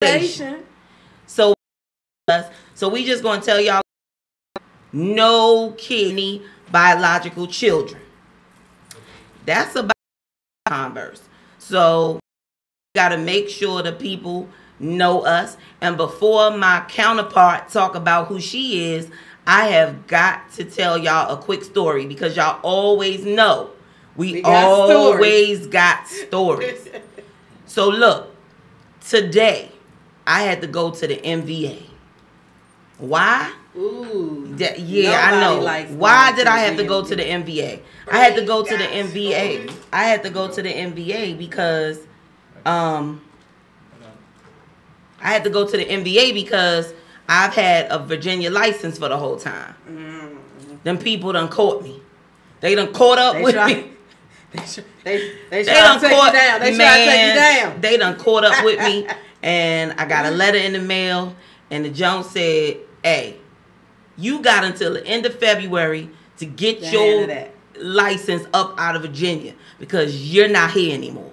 So, so we just gonna tell y'all no kidney biological children. That's about Converse. So got to make sure the people know us. And before my counterpart talk about who she is, I have got to tell y'all a quick story because y'all always know we always got stories. So look, today I had to go to the MVA. Why? Ooh. Yeah, I know. Why did I have to go to the MVA? I had to go to the MVA. I had to go to the MVA because I had to go to the MVA because I've had a Virginia license for the whole time. Them people done caught me. They done caught up with me. They done caught down. They try to take you down. They done caught up with me, and I got a letter in the mail, and the Jones said, "Hey, you got until the end of February to get your license up out of Virginia because you're not here anymore."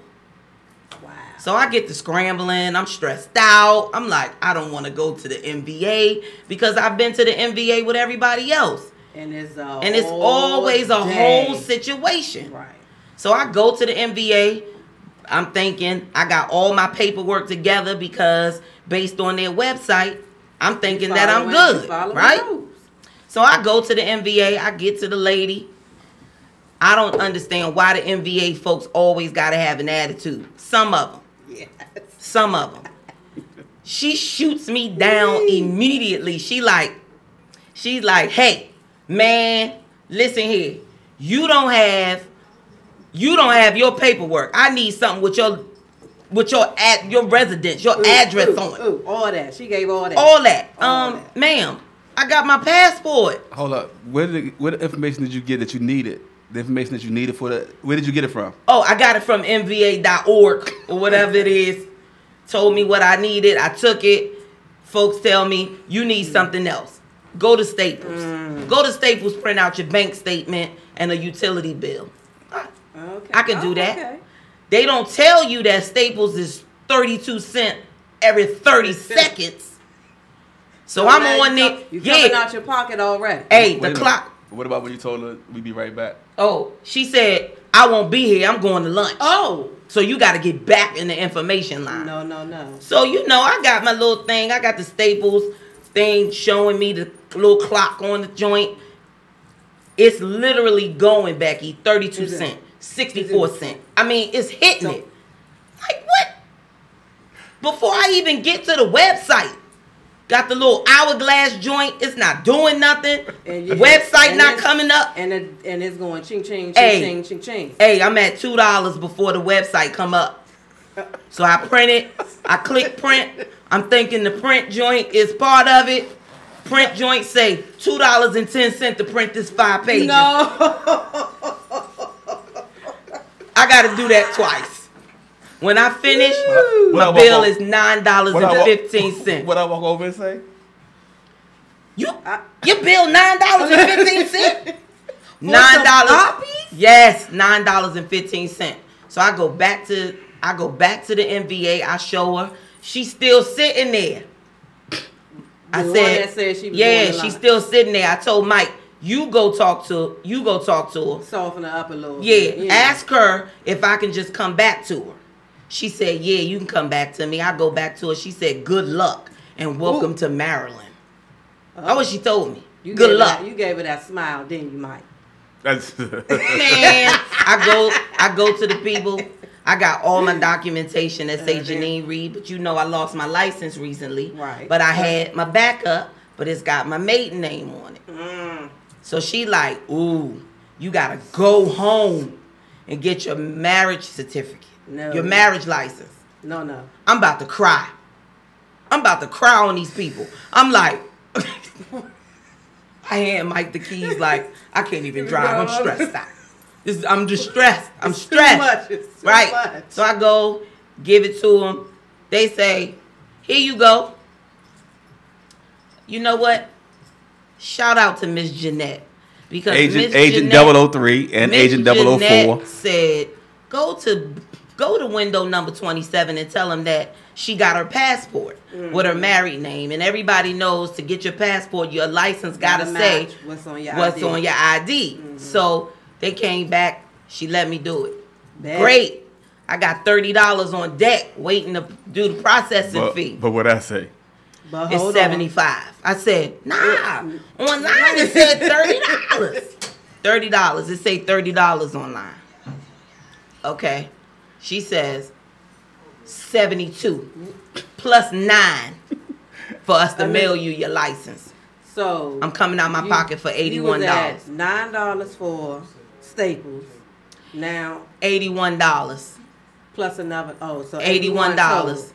Wow. So I get to scrambling. I'm stressed out. I'm like, I don't want to go to the MVA because I've been to the MVA with everybody else. And it's always a whole situation. Right. So I go to the MVA. I'm thinking I got all my paperwork together because based on their website, I'm thinking that I'm good, right? So I go to the MVA. I get to the lady. I don't understand why the MVA folks always got to have an attitude. Some of them. Yes. Some of them. She shoots me down immediately. She's like, "Hey, man, listen here. You don't have your paperwork. I need something with your residence, your address on it." All that. She gave all that. All that. Ma'am, I got my passport. Hold up. What information did you get that you needed? The information that you needed for the... Where did you get it from? Oh, I got it from mva.org or whatever it is. Told me what I needed. I took it. Folks tell me, you need something else. Go to Staples. Go to Staples, print out your bank statement and a utility bill. Okay. I can do that. Okay. They don't tell you that Staples is 32 cents every 30 seconds. So I'm on it. You coming out your pocket already. Hey, the clock. What about when you told her we'd be right back? Oh, she said, "I won't be here. I'm going to lunch." Oh. So you got to get back in the information line. No. So, I got my little thing. I got the Staples thing showing me the little clock on the joint. It's literally going, Becky, 32 cents, 64 cents. I mean, it's hitting it. Like, what? Before I even get to the website, got the little hourglass joint. It's not doing nothing. Website not coming up. And it's going ching, ching, ching, ching, ching. Hey, I'm at $2 before the website come up. So I print it. I click print. I'm thinking the print joint is part of it. Print joint say $2.10 to print this 5 pages. No. I got to do that twice. When I finish, my bill is $9.15. What I walk over and say? Your bill $9.15. $9. Yes, $9.15. So I go back to the MVA. I show her. She's still sitting there. I said, she's still sitting there. I told Mike, you go talk to her. Soften her up a little. Yeah, ask her if I can just come back to her. She said, "Yeah, you can come back to me." I go back to her. She said, "Good luck and welcome to Maryland." That's what she told me. Good luck. You gave her that smile, didn't you, Mike? Man, I go to the people. I got all my documentation that say Janine Reed, but I lost my license recently. Right. But I had my backup, but it's got my maiden name on it. So she like, "Ooh, you gotta go home and get your marriage certificate." No. Your marriage license. No. I'm about to cry. I'm about to cry on these people. I'm like, I hand Mike the keys like, I can't even drive. I'm stressed out. I'm just stressed. I'm stressed. It's too right? much. So I go, give it to them. They say, "Here you go." You know what? Shout out to Miss Jeanette. Because Agent 003 and Agent 004 said, go to go to window number 27 and tell them that she got her passport with her married name. And everybody knows to get your passport, your license got to say what's on your ID. So they came back. She let me do it. Great. I got $30 on deck waiting to do the processing fee. But what I say? It's 75. I said, nah. Online it said $30. $30. It say $30 online. Okay. She says 72 plus 9 for us to mail you your license. So I'm coming out my pocket for $81. You was at $9 for Staples. Now $81 plus another. So $81.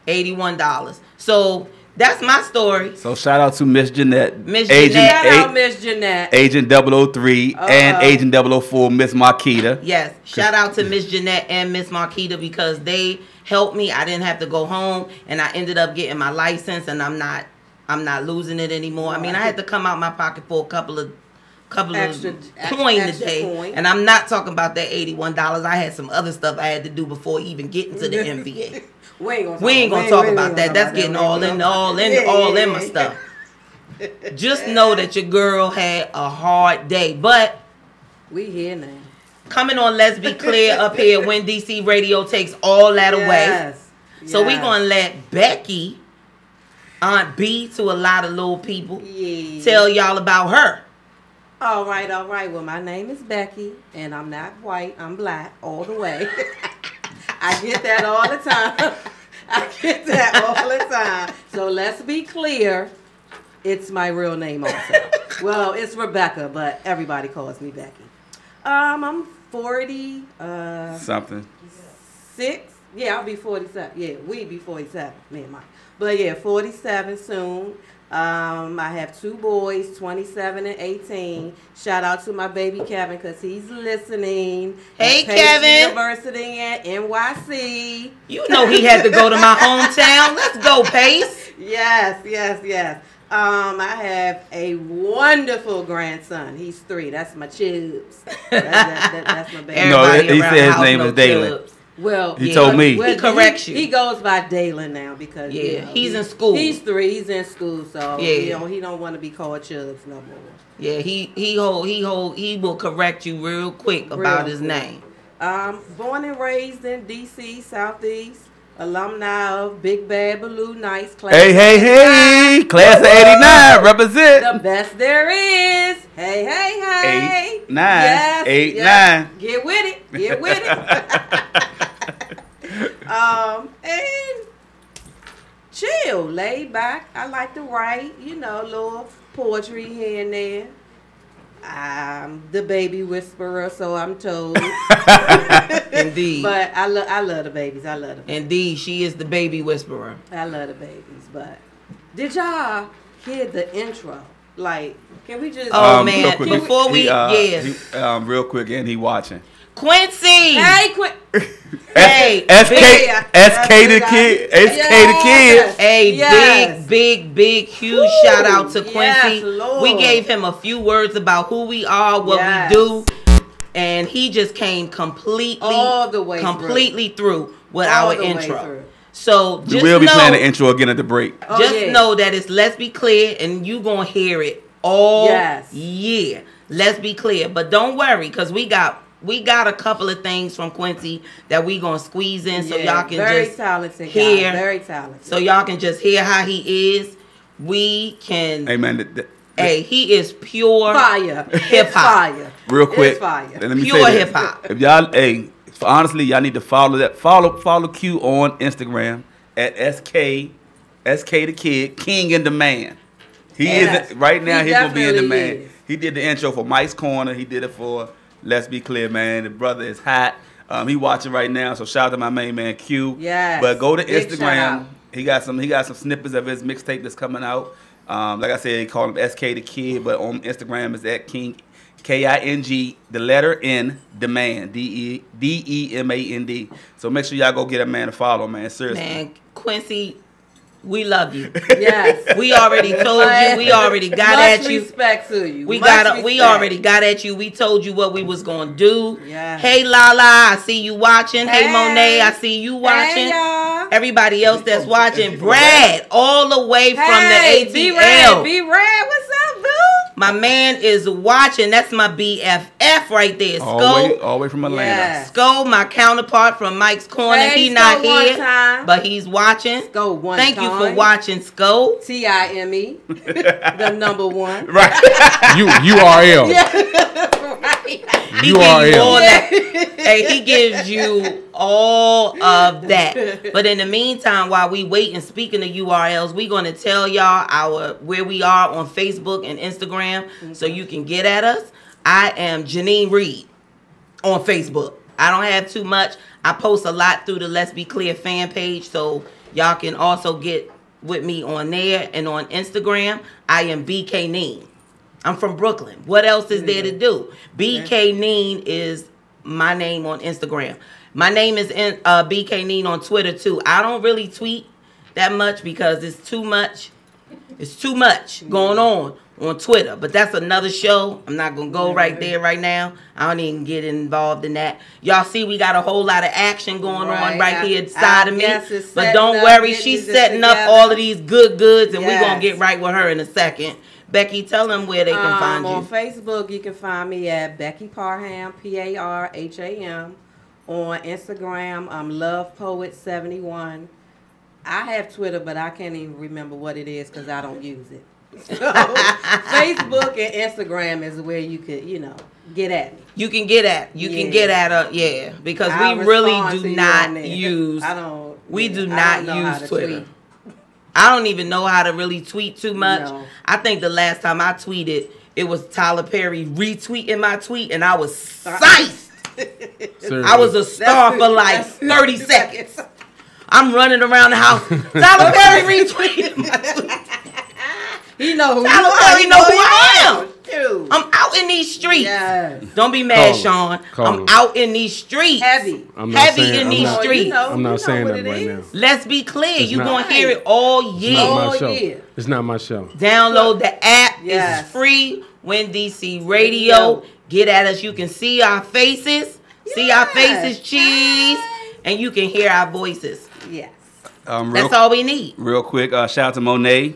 $81. So that's my story. So shout out to Miss Jeanette. Miss Jeanette. Shout out Miss Jeanette. Agent 003 and Agent 004, Miss Marquita. Yes. Shout out to Miss Jeanette and Miss Marquita because they helped me. I didn't have to go home and I ended up getting my license and I'm not losing it anymore. I mean, I had to come out my pocket for a couple of coin today. And I'm not talking about that $81. I had some other stuff I had to do before even getting to the MVA. We ain't gonna talk about that. That's getting all in my stuff. Just know that your girl had a hard day, but we here now. Coming on Let's Be Clear up here when DC Radio takes all that away. So we gonna let Becky, Aunt B to a lot of little people, tell y'all about her. All right. Well, my name is Becky, and I'm not white. I'm black all the way. I get that all the time. So let's be clear. It's my real name also. Well, it's Rebecca, but everybody calls me Becky. I'm 40. Something. 6. Yeah, I'll be 47. Yeah, we be 47, me and Mike. But yeah, 47 soon. I have 2 boys, 27 and 18. Shout out to my baby Kevin because he's listening. Hey, at Pace Kevin. University at NYC. You know he had to go to my hometown. Let's go, Pace. Yes. I have a wonderful grandson. He's 3. That's my Chubs. That's my baby. No, he said his name is Danyell. Well, he told me. He corrects you. He goes by Dalen now because he's in school. He's 3. He's in school, so he don't want to be called Chubbs no more. Yeah, he will correct you real quick about his name. Born and raised in DC Southeast, alumni of Big Bad Baloo Nights. Class Hey, class of '89, represent. The best there is. Hey. 8, 9, 8, 9. Get with it. And chill, laid back. I like to write, little poetry here and there. I'm the baby whisperer, so I'm told. Indeed. But I love the babies. Indeed, she is the baby whisperer. I love the babies. But did y'all hear the intro? Like, can we just? Oh man! Before real quick, and he watching. Quincy. Hey, Hey, SK the kid. Hey, big, huge shout out to Quincy. Lord. We gave him a few words about who we are, what we do, and he just came completely through with our intro. So just we'll be playing the intro again at the break. Just know that it's Let's Be Clear, and you gonna hear it all year. Let's be clear, but don't worry, cause we got a couple of things from Quincy that we gonna squeeze in so y'all can just hear. Very talented. So y'all can just hear how he is. We can. Hey man, he is pure fire. Hip hop. Real quick, fire. Let me pure say hip hop. If y'all, honestly, y'all need to follow that. Follow Q on Instagram at SK the Kid, King and the Man. He is right now. He's gonna be in the man. He did the intro for Mike's Corner. He did it for Let's Be Clear, man. The brother is hot. He watching right now, so shout out to my main man Q. Yes. But go to Instagram. He got some snippets of his mixtape that's coming out. Like I said, he called him SK the Kid, but on Instagram is at King KING, the letter N, Demand, DEMAND. So make sure y'all go get a man to follow, man. Seriously. Man, Quincy, We love you. Yes. We already told you. We already got at you. Much respect to you. We already got at you. We told you what we was gonna do. Yes. Hey Lala, I see you watching. Hey Monet, I see you watching. Hey, y'all. Everybody else that's watching. Brad, all the way from the ATL. Be Red, what's up, boo? My man is watching. That's my BFF right there. All the way from Atlanta. Yes. Sko, my counterpart from Mike's Corner. Hey, He not Sko here, one time. but he's watching. Sko one Thank time. you for watching, Sko. TIME, the number one. Right. URL. He gives you all that. Hey, he gives you all of that. But in the meantime, while we wait and speaking of URLs, we're gonna tell y'all where we are on Facebook and Instagram, so you can get at us. I am Janine Reed on Facebook. I don't have too much. I post a lot through the Let's Be Clear fan page, so y'all can also get with me on there. And on Instagram, I am BK Neen. I'm from Brooklyn. What else is there to do? BK Neen is my name on Instagram. My name is BK Neen on Twitter too. I don't really tweet that much because it's too much. It's too much going on Twitter. But that's another show. I'm not going to go right there right now. I don't even get involved in that. Y'all see we got a whole lot of action going on right here inside of me. But don't worry. She's setting up all of these goods, and we're going to get right with her in a second. Becky, tell them where they can find you. On Facebook, you can find me at Becky Parham, Parham. On Instagram, I'm LovePoet71. I have Twitter, but I can't even remember what it is because I don't use it. So, Facebook and Instagram is where you could, get at me. You can get at her, because we really do not use. We do not use Twitter. Tweet. I don't even know how to really tweet too much. No. I think the last time I tweeted, it was Tyler Perry retweeting my tweet, and I was psyched. I was a star for like 30 seconds. I'm running around the house. Tyler Perry retweeted my tweet. He know who Tyler Perry know who I am. I'm out in these streets. Yes. Don't be mad, Sean. I'm out in these streets. Heavy in these streets. I'm not saying that right now. Let's be clear. You're going to hear it all year. It's not my show. Download the app. Yes. It's free. Win DC Radio. Get at us. You can see our faces. See our faces, cheese. And you can hear our voices. Yes. That's all we need. Real quick, shout out to Monet.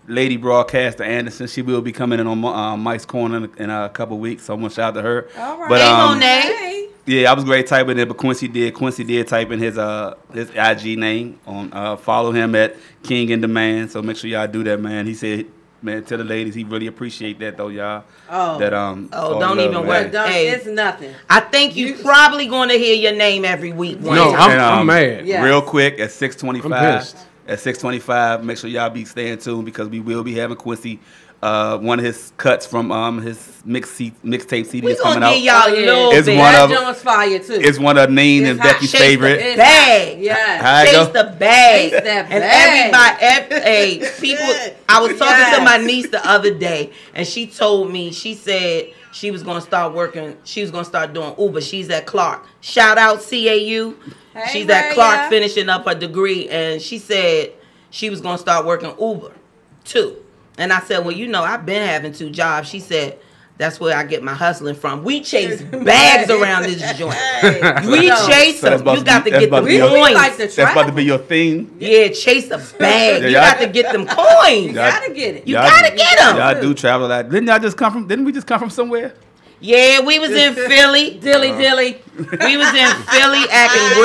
Lady broadcaster Anderson, she will be coming in on Mike's Corner in a couple weeks, so I'm gonna shout out to her. All right. But, hey, Monet. Yeah, I was great typing it, but Quincy did type in his IG name on. Follow him at King in Demand. So make sure y'all do that, man. He said, man, tell the ladies he really appreciate that though, y'all. Oh, that don't even worry. Hey, it's nothing. I think you probably going to hear your name every week. I'm mad. Yes. Real quick at 6:25. At 6:25, make sure y'all be staying tuned because we will be having Quincy, one of his cuts from his mixtape CD is coming out. It's one of Jones fire too. It's one of Neen and Becky's favorite. Bag, chase the bag, and everybody, people. I was talking to my niece the other day, and she told me, she said she was gonna start working. She was gonna start doing Uber. She's at Clark. Shout out CAU. Hey, she's at Clark finishing up her degree, and she said she was going to start working Uber, too. And I said, well, I've been having 2 jobs. She said, that's where I get my hustling from. We chase bags around this joint. We chase them. You got to get the coins. That's about to be your theme. Yeah, chase a bag. You got to get them coins. You got to get it. You got to get them. Y'all do travel a lot. Didn't we just come from somewhere? Yeah, we was in Philly. Dilly. We was in Philly acting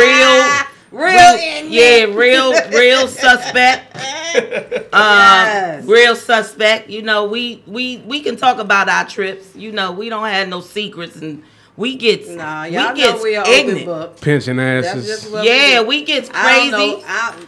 real suspect. Real suspect. We can talk about our trips. We don't have no secrets, and we get ignorant. Pinching asses. We get crazy.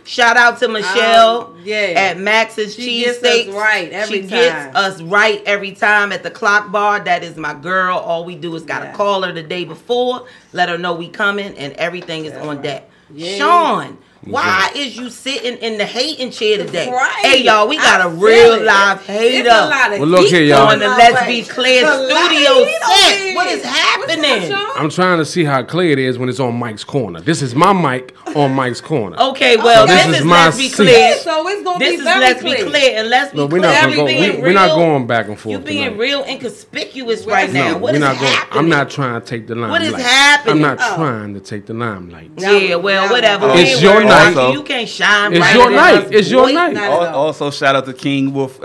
Shout out to Michelle at Max's Cheesesteaks. She gets us right every time at the Clock Bar. That is my girl. All we do is gotta call her the day before, let her know we coming, and everything is on deck. Sean, why is you sitting in the hating chair today? Hey, y'all, we got a real live hater. Well, look here, y'all. On the Let's Be Clear studio set. What is happening? I'm trying to see how clear it is when it's on Mike's Corner. This is my mic on Mike's corner. Okay, well, this is my let's be seat. clear. So it's gonna This be is very let's clear. be clear and let's be No, we're clear. not gonna go. We're not going back and forth. You're being tonight. real inconspicuous right now. No, What we're is not going. happening? I'm not trying to take the limelight. What is happening? I'm not trying to take the limelight. Yeah, well, whatever. It's We ain't your worried night. about you. You can't shine. It's brighter your than night. us, It's your boy. night. Not at all. Also, shout out to King Wolf.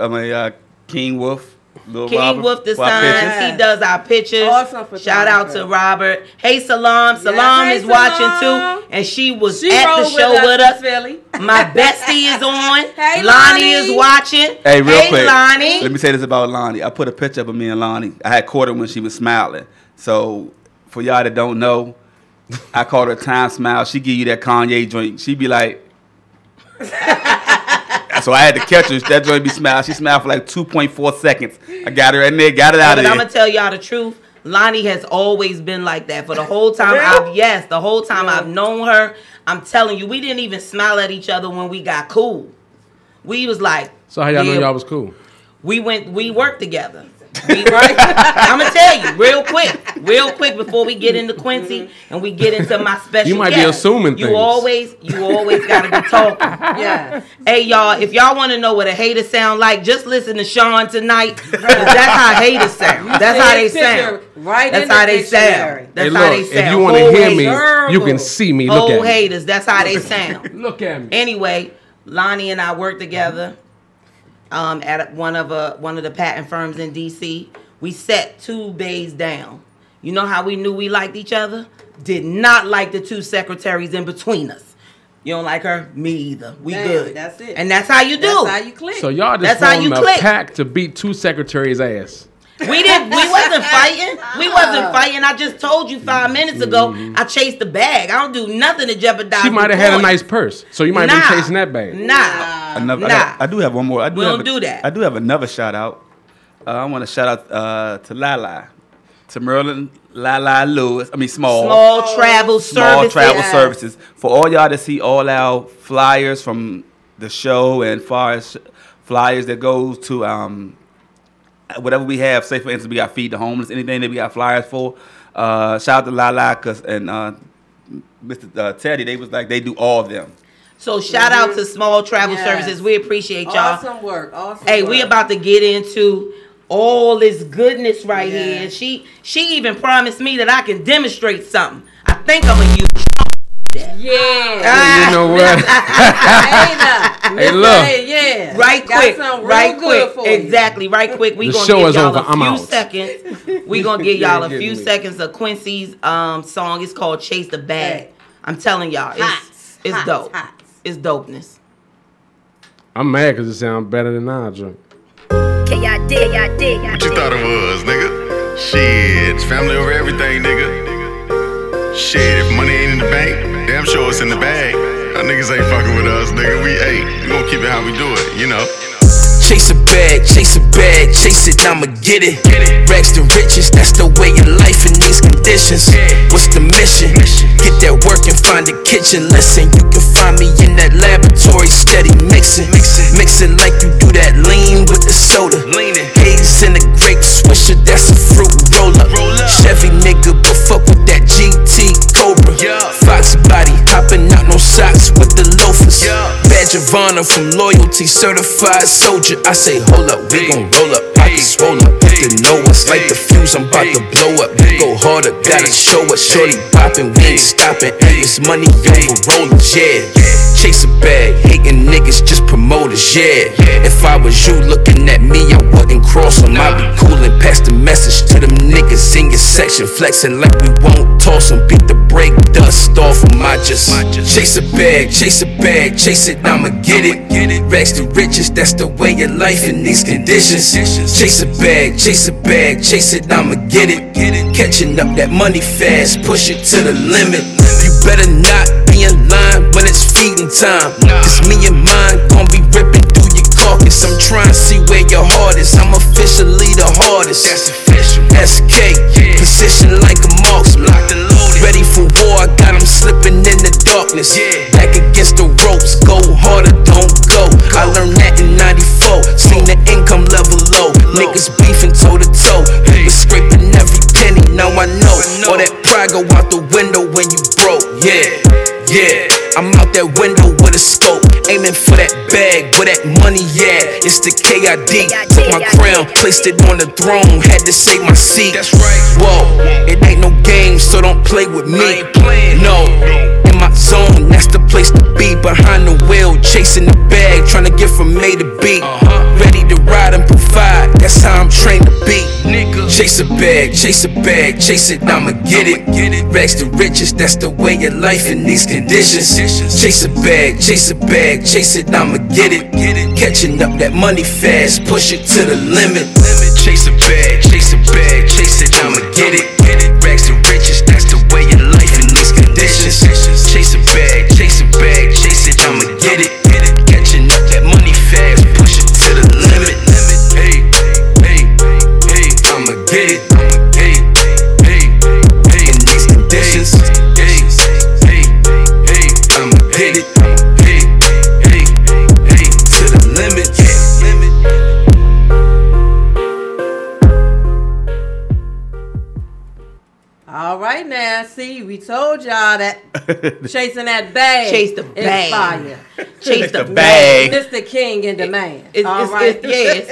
King Wolf. Lil King Robert, Wolf for our designs. pictures. He does our pictures. Awesome photographer. Shout out to Robert. Hey, Salam. Salam hey, is watching Salam. too, and she was She at the rolled show with in us. Philly. My bestie is on. Hey, Lonnie Lonnie. is watching. Hey, real quick. Lonnie. Let me say this about Lonnie. I put a picture up of me and Lonnie. I had caught her when she was smiling. So, for y'all that don't know, I called her Time Smile. She give you that Kanye drink. She be like... So I had to catch her. That joint be smile. She smiled for like 2.4 seconds. I got her in there, got it out But of I'm there. gonna tell y'all the truth. Lonnie has always been like that for the whole time. The whole time I've known her. I'm telling you, we didn't even smile at each other when we got cool. We was like, So how y'all know y'all was cool? we worked together. I'm gonna tell you real quick before we get into Quincy and we get into my special. You might be guest. assuming things. You always gotta be talking. Yeah. Hey y'all, if y'all want to know what a hater sound like, just listen to Sean tonight. 'Cause that's how haters sound. That's how they sound. Right. That's how they sound. That's Hey, how look, they sound. if you want to Whole hear me, haters. you can see me. Look Old at me. haters. That's how they sound. Look at me. Anyway, Lonnie and I worked together at one of the patent firms in DC. We sat 2 bays down. You know how we knew we liked each other? Did not like the 2 secretaries in between us. You don't like her? Me either. We good. That's it. And that's how you do. That's how you click. So y'all just That's how you formed a click. pack to beat 2 secretaries' ass. We wasn't fighting. We wasn't fighting. I just told you 5 minutes ago I chased the bag. I don't do nothing to jeopardize. She might have the had a point. nice purse, so you might be chasing that bag. I do have one more. I do have another shout out. I want to shout out to Lala, to Merlin Lala Lewis. I mean, small travel services. For all y'all to see all our flyers from the show and flyers that goes to whatever we have. Say for instance, we got Feed the Homeless. Anything that we got flyers for. Shout out to Lala and Mr. Teddy. They was like they do all of them. So shout out to Small Travel Services. We appreciate y'all. Awesome work. Hey, we about to get into all this goodness right here. She even promised me that I can demonstrate something. I think I'm gonna use that. Yeah. You know what? Hey, look. Yeah. Right quick. Right quick. For you. Exactly. Right quick. We The gonna show give is y'all over. I'm a few out. seconds. We gonna give y'all a Yeah, few give me. seconds of Quincy's song. It's called Chase the Bag. I'm telling y'all, it's dope. It's dopeness. I'm mad because it sounds better than I drink. What you thought it was, nigga? Shit, it's family over everything, nigga. Shit, if money ain't in the bank, damn sure it's in the bag. Y'all niggas ain't fucking with us, nigga. We gonna keep it how we do it, you know. Chase a bag, chase a bag, chase it, I'ma get it. Rags to riches, that's the way of life in these conditions. What's the mission? Get that work and find a kitchen. Listen, you can find me in that laboratory, steady mixing. Mixing like you do that lean with the soda. Haze in the grape swisher, that's a fruit roller. Chevy nigga, but fuck with that GT Cobra. Fox body, hopping out no socks with the loafers. Badge of honor from loyalty, certified soldier. I say, hold up, we gon' roll up, pockets roll up. Hit the know us like the fuse, I'm about to blow up. Go harder, gotta show us. Shorty poppin', we ain't stoppin'. It's money over rollers, yeah. Chase a bag, hating niggas, just promoters, yeah. If I was you looking at me, I wouldn't cross them. I'd be coolin', pass the message to them niggas in your section. Flexin' like we won't toss them, beat the brake dust off them. I just chase a bag, chase a bag, chase it, I'ma get it. Rags to riches, that's the way of life in these conditions. Chase a bag, chase a bag, chase it, I'ma get it. Catching up that money fast, push it to the limit. You better not be in line when it's feeding time. Cause me and mine gon' be ripping through your carcass. I'm trying to see where your heart is. I'm officially the hardest. That's official. SK, position like a marksman. Ready for war, I got him slipping in the darkness. Back against the ropes, go harder, don't go. I learned that in 94, seen the income level low. Niggas beefing toe to toe, we was scraping every penny, now I know. All that pride go out the window when you broke, yeah. I'm bag, where that money at? It's the KID. Took my crown, placed it on the throne, had to save my seat. That's right. Whoa, it ain't no game, so don't play with me. No, in my zone, that's the place to be. Behind the wheel, chasing the bag, trying to get from A to B. Ready to ride and provide, that's how I'm trained to be. Chase a bag, chase it, I'ma get it. Rags to riches, that's the way of life in these conditions. Chase a bag, chase it, I'ma get it. Catching up that money fast, push it to the limit. Chase a bag, chase it, I'ma get it. Rags to riches, that's the way of life in these conditions. Chase a bag, chase it, I'ma get it. Catching up that money fast, push it to the limit. Hey, I'ma get it. In these conditions. I'ma get it. To the limit. All right now, see, we told y'all that chasing that bag. Chase the bag. Is fire. Chase the bag. Mr. King and the man. It's all that. It's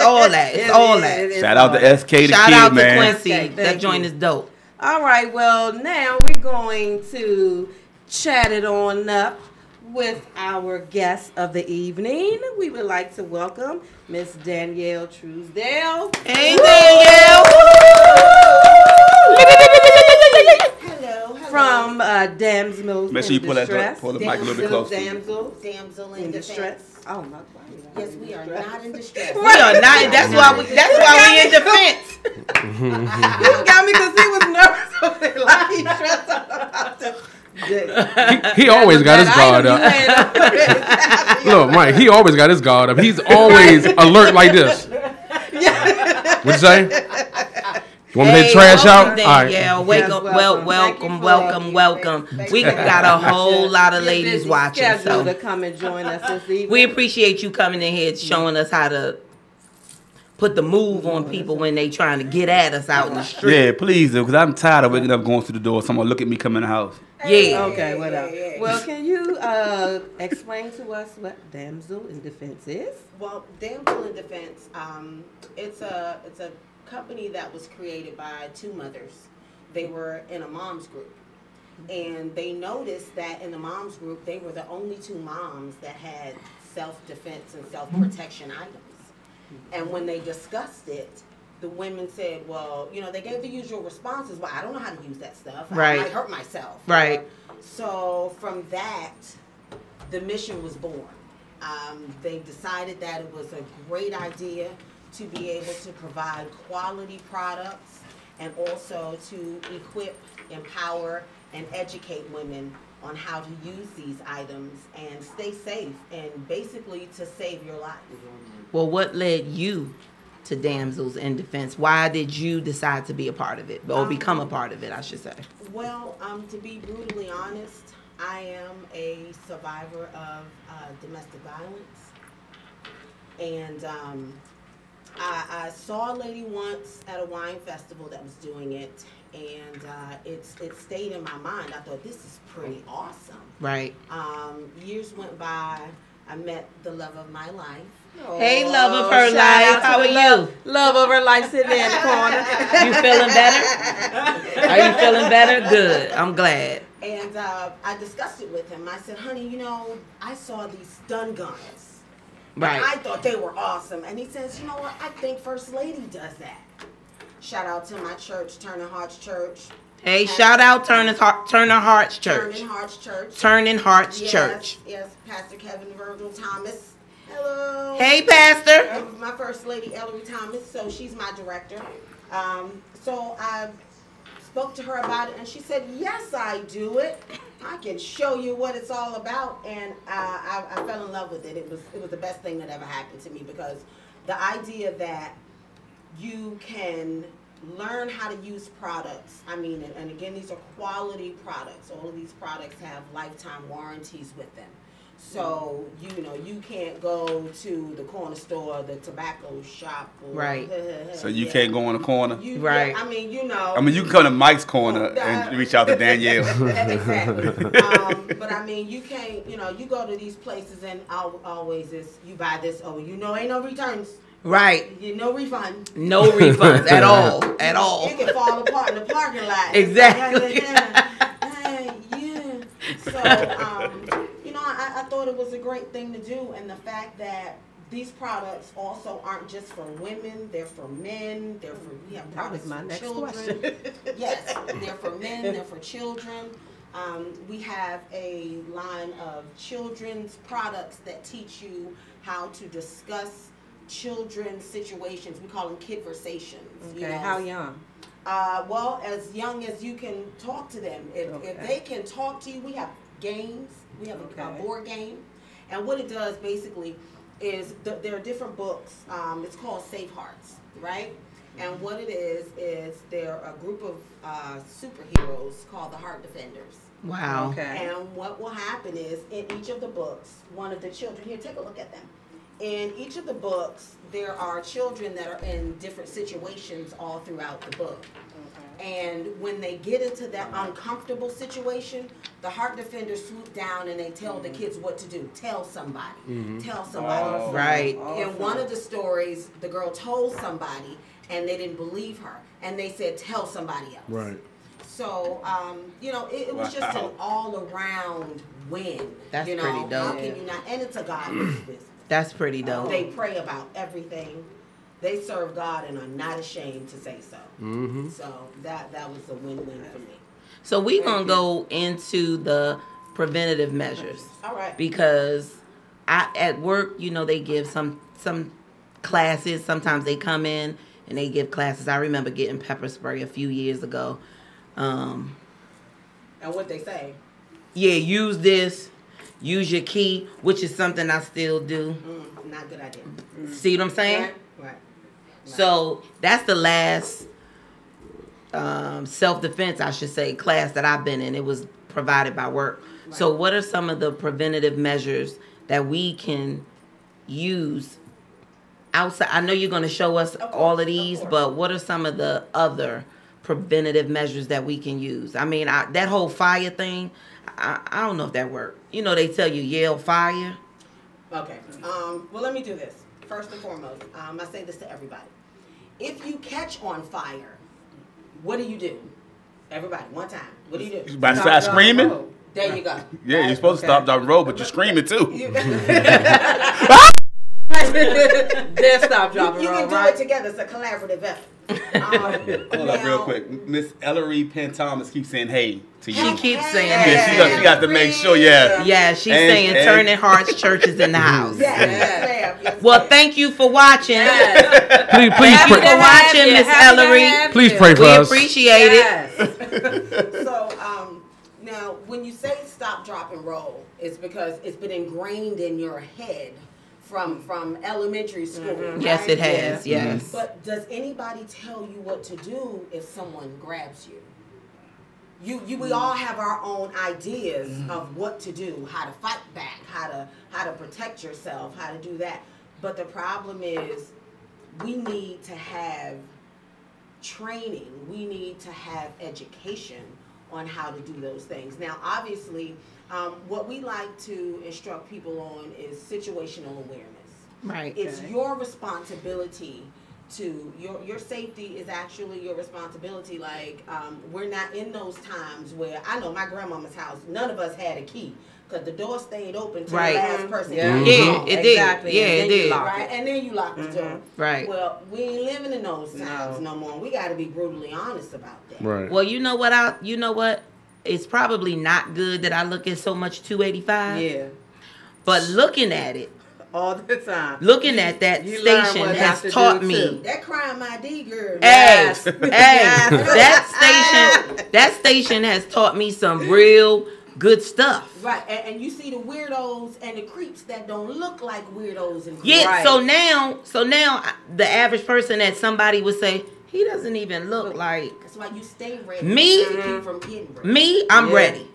all that. Shout out to SK the Shout Kid, out to man. Quincy. Okay, That thank joint you. is dope. All right, well, now we're going to chat it on up with our guest of the evening. We would like to welcome Miss Danyell Truesdale. Hey, Danyell. Hello. From Damsels Make sure you in pull Distress. the mic a little bit closer. Damsel in Distress. distress. Oh, my God. Yes, we are not in distress. We are not. That's why we in defense. You got me because he was nervous over there, like he stressed out about the. He always got his guard up. Look, Mike, he always got his guard up. He's always alert like this. What'd you say? You want me to trash out? All right. Yeah, welcome. Thank We you. got a whole lot of ladies watching, To so come and join us this evening. we appreciate you coming in here showing us how to put the move on people when they trying to get at us out in the street. Yeah, please do, because I'm tired of waking up going through the door. Someone look at me come in the house. Yeah. Okay, whatever. Well, can you explain to us what Damsel in Defense is? Well, Damsel in Defense, it's a company that was created by two mothers. They were in a mom's group. And they noticed that in the mom's group, they were the only two moms that had self-defense and self-protection items. And when they discussed it, the women said, well, you know, they gave the usual responses, well, I don't know how to use that stuff. Right. I might hurt myself. Right. So from that, the mission was born. They decided that it was a great idea to be able to provide quality products and also to equip, empower, and educate women on how to use these items and stay safe and basically to save your life. Well, what led you to Damsels in Defense? Why did you decide to be a part of it, or become a part of it, I should say? Well, to be brutally honest, I am a survivor of domestic violence. And I saw a lady once at a wine festival that was doing it, and it stayed in my mind. I thought, this is pretty awesome. Right. Years went by. I met the love of my life. Hey, love of her Shout life. out to How are the you? Love of her life sitting there in the corner. You feeling better? Are you feeling better? Good. I'm glad. And I discussed it with him. I said, honey, you know, I saw these stun guns. Right. I thought they were awesome. And he says, you know what? I think First Lady does that. Shout out to my church, Turning Hearts Church. Hey, shout out Turning Hearts Church. Turning Hearts Church. Turning Hearts Yes, Church. Yes, Pastor Kevin Virgil Thomas. Hello. Hey, Pastor. My First Lady, Ellery Thomas. So she's my director. So I spoke to her about it, and she said, yes, I do it. I can show you what it's all about. And I fell in love with it. It was the best thing that ever happened to me, because the idea that you can learn how to use products. I mean, and again, these are quality products. All of these products have lifetime warranties with them. So, you can't go to the corner store, the tobacco shop. Or, right. So you can't go on the corner? Right. Yeah, I mean, you can come to Mike's corner and reach out to Danyell. Exactly. But I mean, you can't, you go to these places and always you buy this, ain't no returns. Right. No refund. No refunds at all. At all. It can fall apart in the parking lot. Exactly. So, I thought it was a great thing to do, and the fact that these products also aren't just for women; they're for men. We have products for children. Yes, they're for men. They're for children. We have a line of children's products that teach you how to discuss children's situations. We call them kidversations. Okay, how young? Well, as young as you can talk to them. If they can talk to you, we have games. We have a board game. And what it does basically is there are different books. It's called Safe Hearts, right? And what it is they're a group of superheroes called the Heart Defenders. Wow. Okay. And what will happen is in each of the books, one of the children, here, take a look at them. In each of the books, there are children that are in different situations all throughout the book. And when they get into that uncomfortable situation, the Heart Defenders swoop down and they tell the kids what to do. Tell somebody. Tell somebody. Right. In one of the stories, the girl told somebody and they didn't believe her. And they said, tell somebody else. Right. So, it was just an all-around win. That's pretty dope. How can you not? And it's a godless business. That's pretty dope. They pray about everything. They serve God and are not ashamed to say so. Mm-hmm. So that was a win-win for me. So we're going to go into the preventative measures. All right. Because at work, they give some classes. Sometimes they come in and they give classes. I remember getting pepper spray a few years ago. And what they say? Yeah, use this. Use your key, which is something I still do. Not a good idea. See what I'm saying? Right. So that's the last self-defense, I should say, class that I've been in. It was provided by work. Right. So what are some of the preventative measures that we can use outside? I know you're going to show us all of these, but what are some of the other preventative measures that we can use? I mean, that whole fire thing, I don't know if that worked. They tell you yell fire. Okay. Well, let me do this. First and foremost, I say this to everybody. If you catch on fire, what do? Everybody, one time. What do? You about to start screaming? There you go. Yeah, you're supposed to stop the road, but you're screaming too. Then stop, drop, you can do it together. It's a collaborative effort. Hold up real quick. Miss Ellery Penn Thomas keeps saying hey to you. She keeps saying hey. Yeah, she got to make sure, Yeah, she's saying Turning Hearts Churches in the house. Yes. Well, thank you for watching. Please thank you for watching, Miss Ellery. Please pray for us. We appreciate it. So, now, when you say stop, drop, and roll, it's because it's been ingrained in your head from elementary school. Right? Yes, it has. Yes. But does anybody tell you what to do if someone grabs you? We all have our own ideas of what to do, how to fight back, how to protect yourself, how to do that. But the problem is, we need to have training. We need to have education on how to do those things. Now, obviously, what we like to instruct people on is situational awareness. Right. It's your responsibility to, your safety is actually your responsibility. Like, we're not in those times where, I know my grandmama's house, none of us had a key. Because the door stayed open till the last person came home. It did. Exactly. Yeah, it did. Right? And then you lock the door. Right. Well, we ain't living in those times no more. We got to be brutally honest about that. Right. Well, you know what? It's probably not good that I look at so much 285. Yeah. But looking at it, all the time. Looking at that station has taught me. That crime ID girl. Yes. That station has taught me some real good stuff. Right, and you see the weirdos and the creeps that don't look like weirdos and creeps. Yeah, right. So now the average person that somebody would say, he doesn't even look like. That's why you stay ready. Me, to keep from getting ready. I'm ready.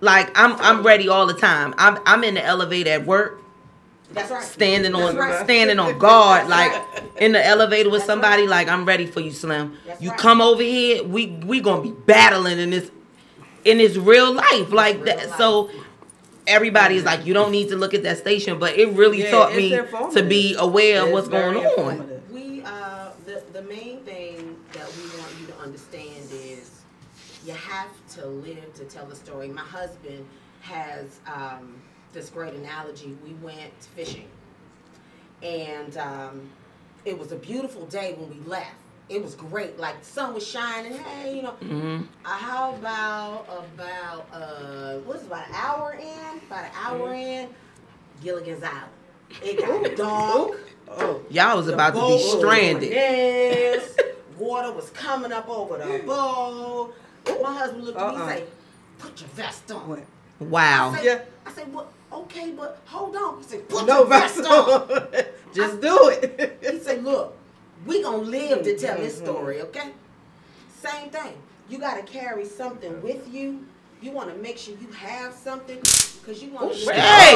like I'm ready all the time. I'm in the elevator at work. That's right. Standing on guard, like in the elevator with somebody. Like, I'm ready for you, Slim. You come over here, we gonna be battling in this real life, like that. So everybody's like, you don't need to look at that station, but it really taught me to be aware of what's going on. We the main thing that we want you to understand is you have to live to tell the story. My husband has this great analogy. We went fishing, and it was a beautiful day when we left. It was great. Like, the sun was shining. Hey, you know. Mm-hmm. How about what's about an hour in? About an hour in, Gilligan's Island. It got dark. Y'all was about to be stranded. Yes. Water was coming up over the boat. My husband looked at me and said, "Put your vest on." Wow. I said, "Well, okay, but hold on." He said, "Put your vest on." Just do it. He said, "Look, we gonna live to tell this story, okay?" Same thing. You gotta carry something with you. You want to make sure you have something because you want to. Hey,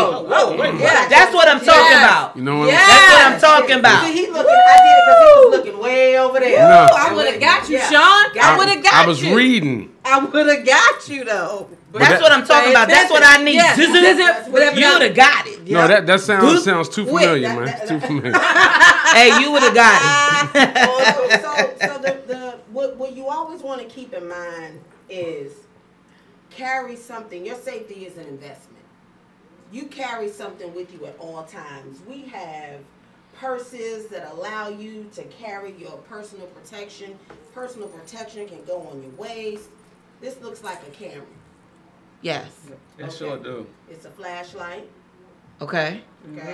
that's what I'm talking about. You know what? That's what I'm talking about. See, he looking. I did it because he was looking way over there. No. I would have got you, Sean. I would have got you. I was reading. I would have got you though. That's what I'm talking about. That's what I need. You would have got it. No, that sounds too familiar, man. Too familiar. Hey, you would have got it. So what you always want to keep in mind is carry something. Your safety is an investment. You carry something with you at all times. We have purses that allow you to carry your personal protection. Personal protection can go on your waist. This looks like a camera. Yes. It sure do. It's a flashlight. Okay. Okay.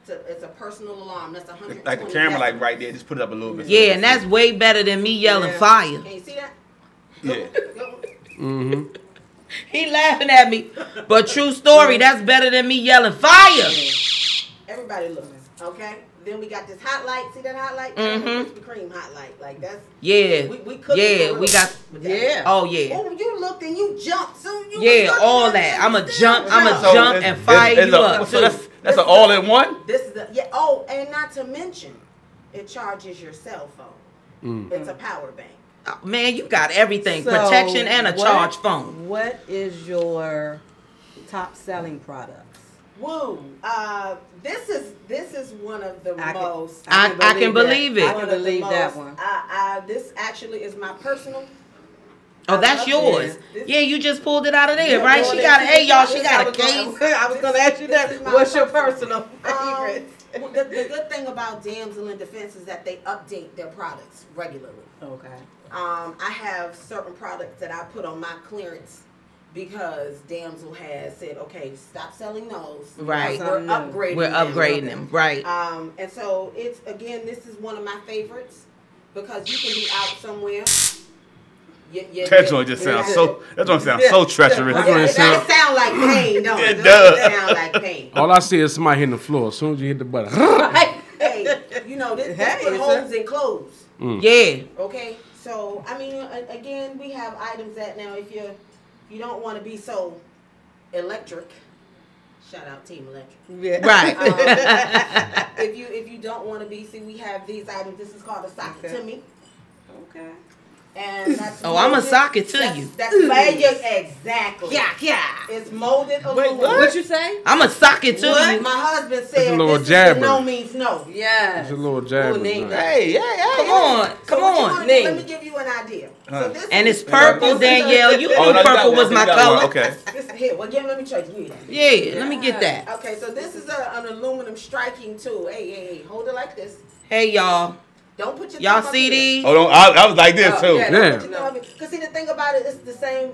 It's a personal alarm. That's 120. Like the camera, like right there. Just put it up a little bit. Yeah, and that's way better than me yelling fire. Can you see that? Yeah. Mm-hmm. He laughing at me, but true story. That's better than me yelling fire. Everybody looks. Okay. Then we got this hot light. See that hot light? Mm-hmm. Krispy Kreme hot light. Like that's. Yeah. We cooked. Yeah, we got. Yeah. Oh yeah. Oh, you looked and you jumped. So you. Yeah, all that. I'ma jump and fire you up. So that's an all-in-one. This is the Oh, and not to mention, it charges your cell phone. It's a power bank. Oh, man, you got everything. So Protection and a charge phone. What is your top selling products? Woo! This is one of the most. I can believe it. I can believe that one. This actually is my personal. Oh, that's yours. Yeah, you just pulled it out of there, right? She got Hey, y'all, she got a case. I was going to ask you that. What's your personal favorite? The good thing about Damsel in Defense is that they update their products regularly. Okay. I have certain products that I put on my clearance because Damsel has said, okay, stop selling those. Right. We're upgrading them. Right. And so this is one of my favorites because you can be out somewhere. That joint just sounds so. That joint sounds so treacherous. It sound like pain, don't it? It does. It sound like pain. All I see is somebody hitting the floor as soon as you hit the button. Hey, this put holes in clothes. Yeah. Okay, so I mean, again, we have items that now, if you don't want to be so electric, shout out Team Electric. Yeah. Right. If you don't want to be, we have these items. This is called a socket to me. Okay. And that's I'm a socket to you. That's exactly. Yeah. It's molded aluminum. What you say? I'm a socket to you. My husband said little this jabber. is no means no. Yes. It's a little jab. Hey, Come So on. let me give you an idea. So this And is it's purple, Danyell. You knew purple was my color. Okay. Here, let me show you. Yeah, let me get that. Okay, so this is an aluminum striking tool. Hey, hold it like this. Hey, y'all. Don't put your Y'all thumb see up here. these? Hold on, I was like this too. Yeah. Because see, the thing about it, it's the same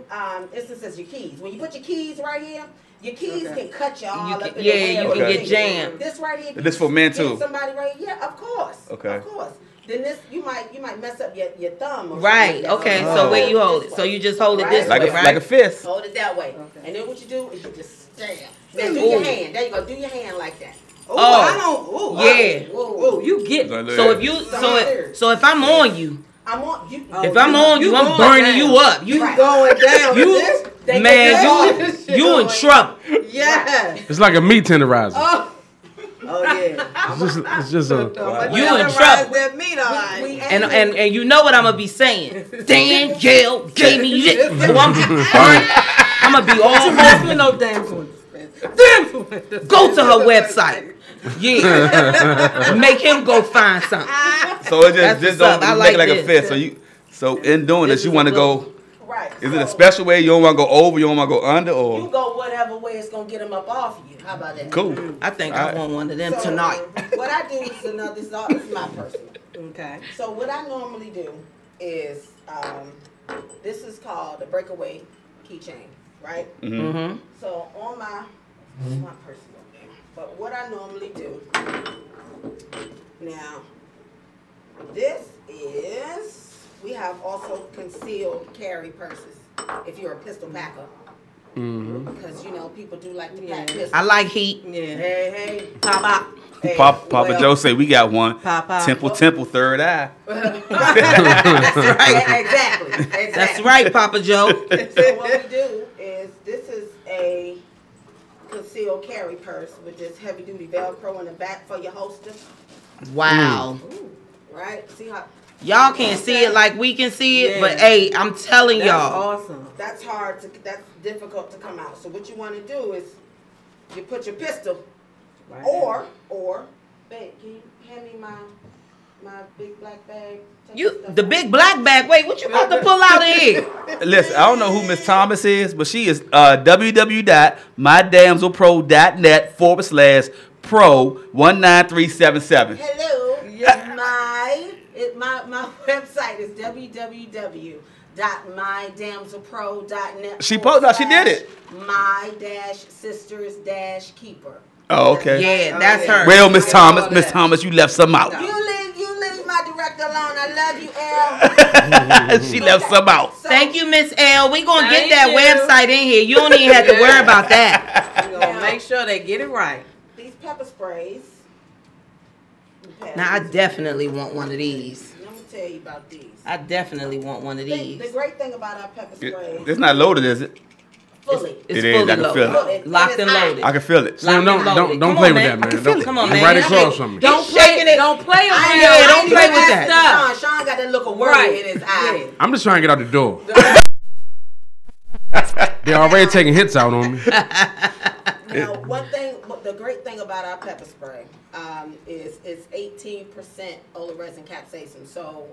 instance as your keys. When you put your keys right here, your keys can cut you all up in the way. you can get jammed. This right here. This for men too. Somebody right here, yeah, of course. Okay. Of course. Then this, you might mess up your thumb. Or Right. Okay. So where you hold it? So you just hold it this way, right? Like a fist. Hold it that way. Okay. And then what you do is you just stab. Now do your hand. There you go. Do your hand like that. Oh, yeah. Oh, you get. So if I'm on you, I'm on you. If I'm on you, I'm burning you up. You going down. You in trouble. Yeah. It's like a meat tenderizer. Oh yeah. It's just a. You in trouble. That meat, all right. And you know what I'm gonna be saying. Danyell gave me this. I'm gonna be all over. No damn food. Go to her website. Yeah. Make him go find something. So it just don't make it like this. a fist. So in doing this, you want to go. Right. Is it a special way? You don't want to go over? You don't want to go under? Or you go whatever way it's gonna get them up off you. How about that? Cool. I think I want one of them tonight. What I do is this is my personal. Okay. So what I normally do is this is called a breakaway keychain, right? Mm-hmm. So on my personal thing. But what I normally do now, this is we have also concealed carry purses if you're a pistol packer. Because people do like to pack pistols. I like heat. Yeah. Hey, Pop. hey. Papa Joe say we got one. Pop. Temple, third eye. That's right. Exactly. That's right, Papa Joe. So what we do is this is a concealed carry purse with this heavy duty Velcro in the back for your holster. Wow. Ooh, right? See how Y'all can't see it like we can see it, Yeah. but hey, I'm telling That's y'all. awesome. that's difficult to come out. So what you want to do is you put your pistol Right. or babe, can you hand me my big black bag? Take your stuff The out. big black bag. Wait, what you about to pull out of here? Listen, I don't know who Miss Thomas is, but she is www.mydamselpro.net/pro19377. Hello. Yeah. My website is www.mydamselpro.net. She posted. No, she did it. My-sisters-keeper. Oh, okay. Yeah, that's her. Well, Miss Thomas, you left some out. You leave my director alone. I love you, L. She left some out. So, Thank you, Miss L. We gonna get Thank that you. website in here. You don't even have to worry about that. We're gonna make sure they get it right. These pepper sprays. Now I definitely want one of these. Let me tell you about these. I definitely want one of The these. great thing about our pepper sprays, It's not loaded, is it? fully. It's It is. fully I can feel loaded. it. Locked and loaded. I can feel it. So don't Come play on, with man. that, man. Come on, Don't man. right across from me. Don't shaking it. Don't play around. Yeah, don't play with that. Sean got that look of worry Right. in his eye. I'm just trying to get out the door. They're already taking hits out on me. Now, the great thing about our pepper spray is it's 18% oleoresin capsaicin. So,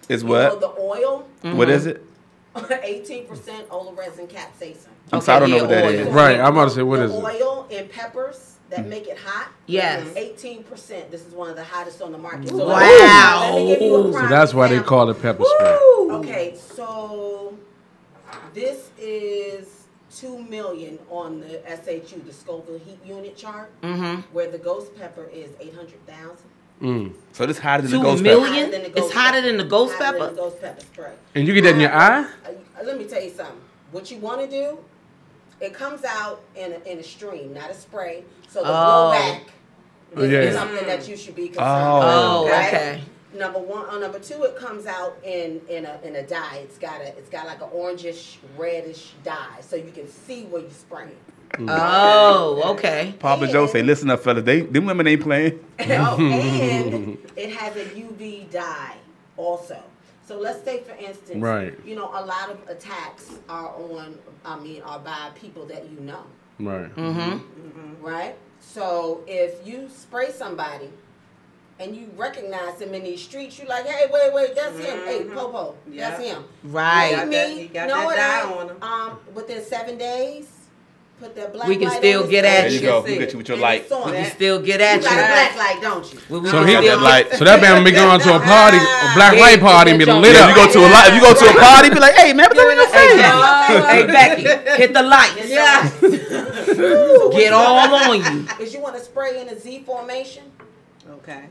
It's you what? know the oil, What is it? 18% oleoresin capsaicin. I'm sorry, I don't know what that oil. is. Right, I'm about to say, what the is it? oil in peppers that make it hot. Yes. 18%. This is one of the hottest on the market. Wow. Let me give you a So prime that's why they example. call it pepper spray. Okay, so this is 2 million on the SHU, the Scoville heat unit chart, where the ghost pepper is 800,000. So this hotter than the 2 ghost million? pepper. It's hotter than the ghost Hotter than pepper? the ghost pepper spray. And you get that in your eye? Let me tell you something. What you want to do, it comes out in a stream, not a spray. So the blowback is Yeah. something that you should be concerned Oh, with. okay. Number one, number two, it comes out in a dye. It's got like an orangish, reddish dye, so you can see where you're spraying. Oh, okay. Papa Joe say, listen up, fellas. Them women ain't playing. And it has a UV dye also. So let's say, for instance, Right. a lot of attacks are by people that you know, Right. right? So if you spray somebody and you recognize him in these streets, you're like, hey, wait, that's him. Hey, Popo, that's him. Right. He got that dye on him. Within 7 days, put that black We can light still on his get face. at There you you. go. see We it. get you with your And light. it's on. We can You still get at got a you. black light, don't you? We So can he- still light. So that man be going to a party, a black Yeah, light party, and be put that lit on. If up. you go to if you go to a party, be like, hey man, what's up in your face? Hey, Becky, hit the lights. Yeah. Get all on you. Is you want to spray in a Z formation? Okay.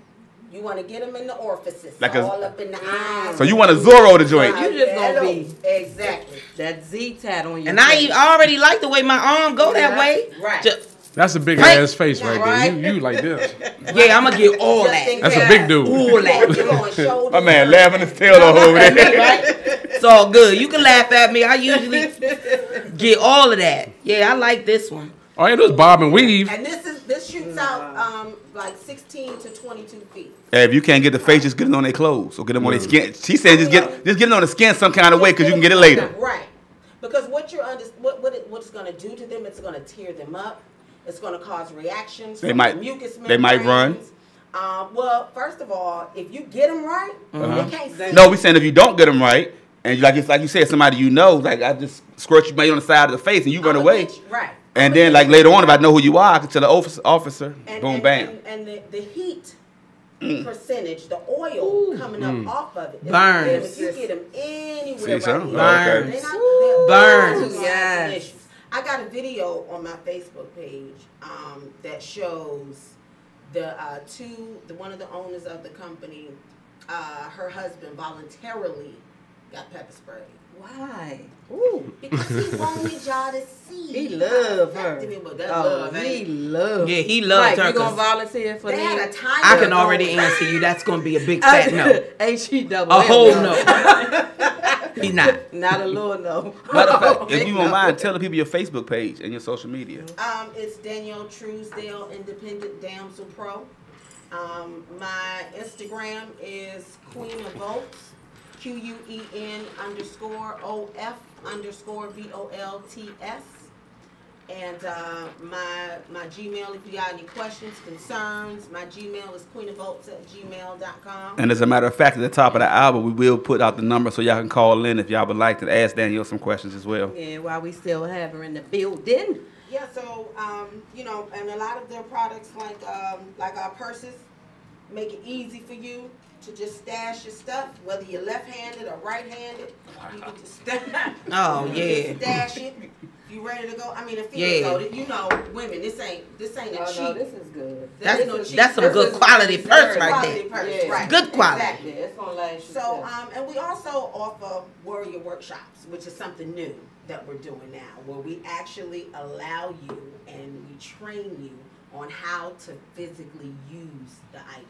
You want to get them in the orifices, Like a- all up in the eyes. So you want to Zorro the joint? You just gonna be- exactly That Z tat on your And I face. already like the way my arm go that way. right. Just That's a big ass face right there. You like this. Yeah, I'm going to get all that. That's a big dude. All that. My man laughing his tail off over there. It's all good. You can laugh at me. I usually get all of that. Yeah, I like this one. Oh, yeah, this bob and weave. And this shoots out like 16 to 22 feet. Hey, if you can't get the face, just get it on their clothes or get them on their skin. She said just get it on the skin some kind of way because you can get it later. Right. Because what it's going to do to them, it's going to tear them up. It's going to cause reactions. They might run. Well, first of all, if you get them right, they can't see. No, we saying if you don't get them right, and like you said, somebody you know, like I just squirt you maybe on the side of the face and you run away. Right. And then like later on, if I know who you are, I can tell the officer, boom, bam. And the heat percentage, the oil coming up off of it. Burns. You get them anywhere. Burns. Burns. Yes. I got a video on my Facebook page that shows one of the owners of the company, her husband voluntarily got pepper sprayed. Why? Ooh, because he wanted y'all to see. He loved her. He loved. Yeah, he loved her. You gonna volunteer for that? I can already answer you. That's gonna be a big fat no. Ain't she double? A whole no. He not. Not a little no. Matter of fact, if you don't mind, tell the people your Facebook page and your social media. It's Danyell Truesdale Independent Damsel Pro. My Instagram is Queen of Volts. QUEN_OF_VOLTS. And my Gmail, if you got any questions, concerns, my Gmail is queenofvolts@gmail.com. And as a matter of fact, at the top of the album, we will put out the number so y'all can call in if y'all would like to ask Danyell some questions as well. Yeah, while we still have her in the building. Yeah, so, and a lot of their products, like our purses, make it easy for you to just stash your stuff, whether you're left-handed or right-handed. You can just stash it. If you ready to go, I mean, if you know, women, this ain't a cheap. No, this is good. That's some good quality purse right there. Yeah. Right. Good quality. Exactly. Yeah, it's gonna last you. So, and we also offer warrior workshops, which is something new that we're doing now, where we actually allow you and we train you on how to physically use the items.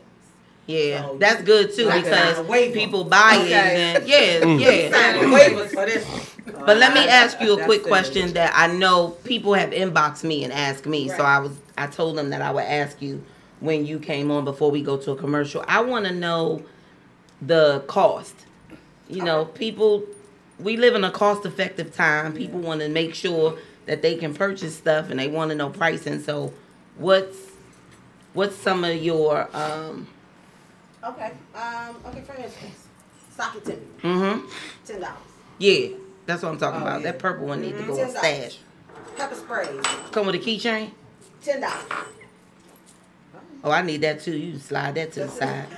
Yeah, so that's good too because people buy it and waivers for this. But let me ask you a quick question that I know people have inboxed me and asked me. Right. So I told them that I would ask you when you came on before we go to a commercial. I want to know the cost. You know, people, we live in a cost-effective time. People want to make sure that they can purchase stuff and they want to know pricing. So what's some of your Okay, for instance, socket timber. $10. Yeah, that's what I'm talking about. That purple one needs to go on stash. Pepper sprays. Come with a keychain? $10. Oh, I need that too. You can slide that to the side.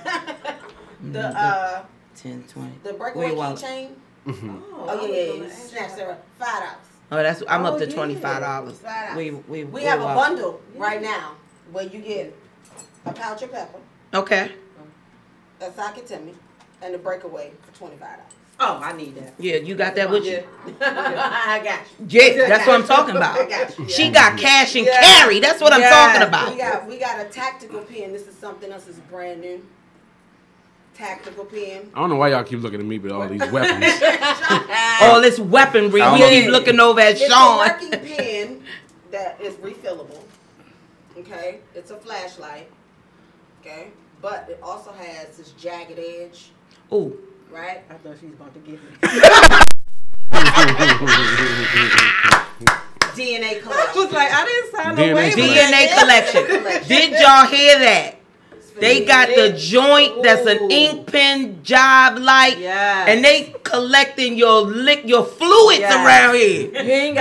10, 20. The breakaway keychain. Oh yeah. Snatch that $5. Oh, I'm up to $25. $5. We have a bundle right now where you get a pouch of pepper. Okay. A socket timmy and a breakaway for $25. Oh, I need that. Yeah, you got that with you? I got you. Yeah, that's what I'm talking about. I got you. She got cash and carry. That's what I'm talking about. We got a tactical pen. This is something else that's brand new. Tactical pen. I don't know why y'all keep looking at me with all these weapons. All this weaponry. We keep looking over at Sean. It's a working pen that is refillable. Okay? It's a flashlight. Okay? But it also has this jagged edge. Ooh. Right? I thought she was about to get me. DNA collection. I was like, I didn't sign no waiver. DNA collection. Did y'all hear that? They got the joint that's an ink pen job light, and they collecting your fluids around here. You ain't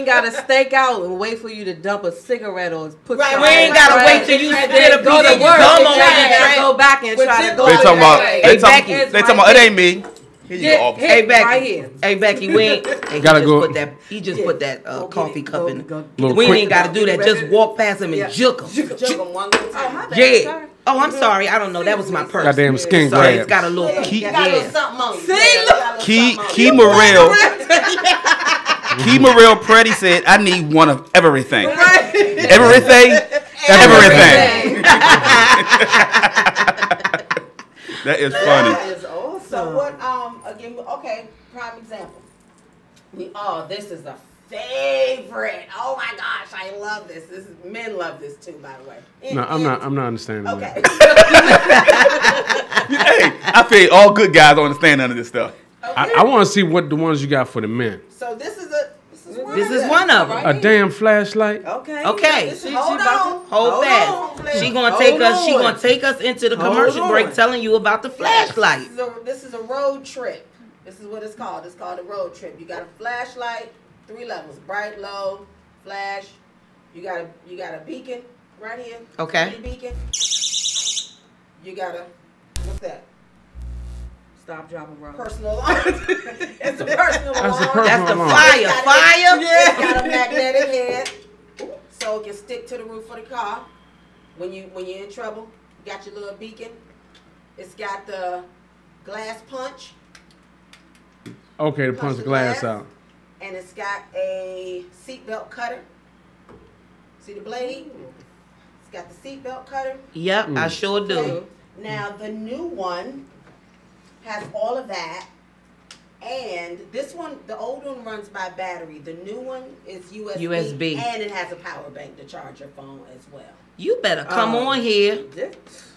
gotta stake out and wait for you to dump a cigarette or put. Right, we ain't gotta wait till you spit a go piece to of work gum and on try your tray. to go back and try to go. They talking about. They talking about. It ain't me. Hey Becky, right here. Hey Becky, we ain't. Gotta go. He just put that coffee cup in. We ain't gotta do that. Just walk past him and juke him. Juke him one little time. Yeah. Oh, I'm sorry. I don't know. That was my purse. Goddamn skin Sorry, grab. it's got a little key. Got a little something on it. Key Morrell. Key Pretty said, I need one of everything. Right. Everything. That is funny. That is awesome. So what? Again, okay. Prime example. This is a favorite. Oh my gosh, I love this. Men love this too, by the way. No, I'm not understanding. Okay. Hey, I feel all good guys don't understand none of this stuff. Okay. I want to see what the ones you got for the men. So this is one of them. Right A damn flashlight. Okay. Hold on. Hold fast. She gonna take us. She gonna take us into the commercial break, telling you about the flashlight. This is a road trip. This is what it's called. It's called a road trip. You got a flashlight, 3 levels: bright, low, flash. You got a beacon right here. Okay. Beacon. You got a what's that? Stop, drop, and roll. Personal alarm. It's a personal alarm. That's the alarm. fire. Yeah. It's got a magnetic head, so it can stick to the roof of the car. When you're in trouble, you got your little beacon. It's got the glass punch. Okay, to punch the glass out. And it's got a seatbelt cutter. See the blade? It's got the seatbelt cutter. Yep, I sure do. Okay. Now the new one has all of that, and this one, the old one runs by battery. The new one is USB, and it has a power bank to charge your phone as well. You better come on here.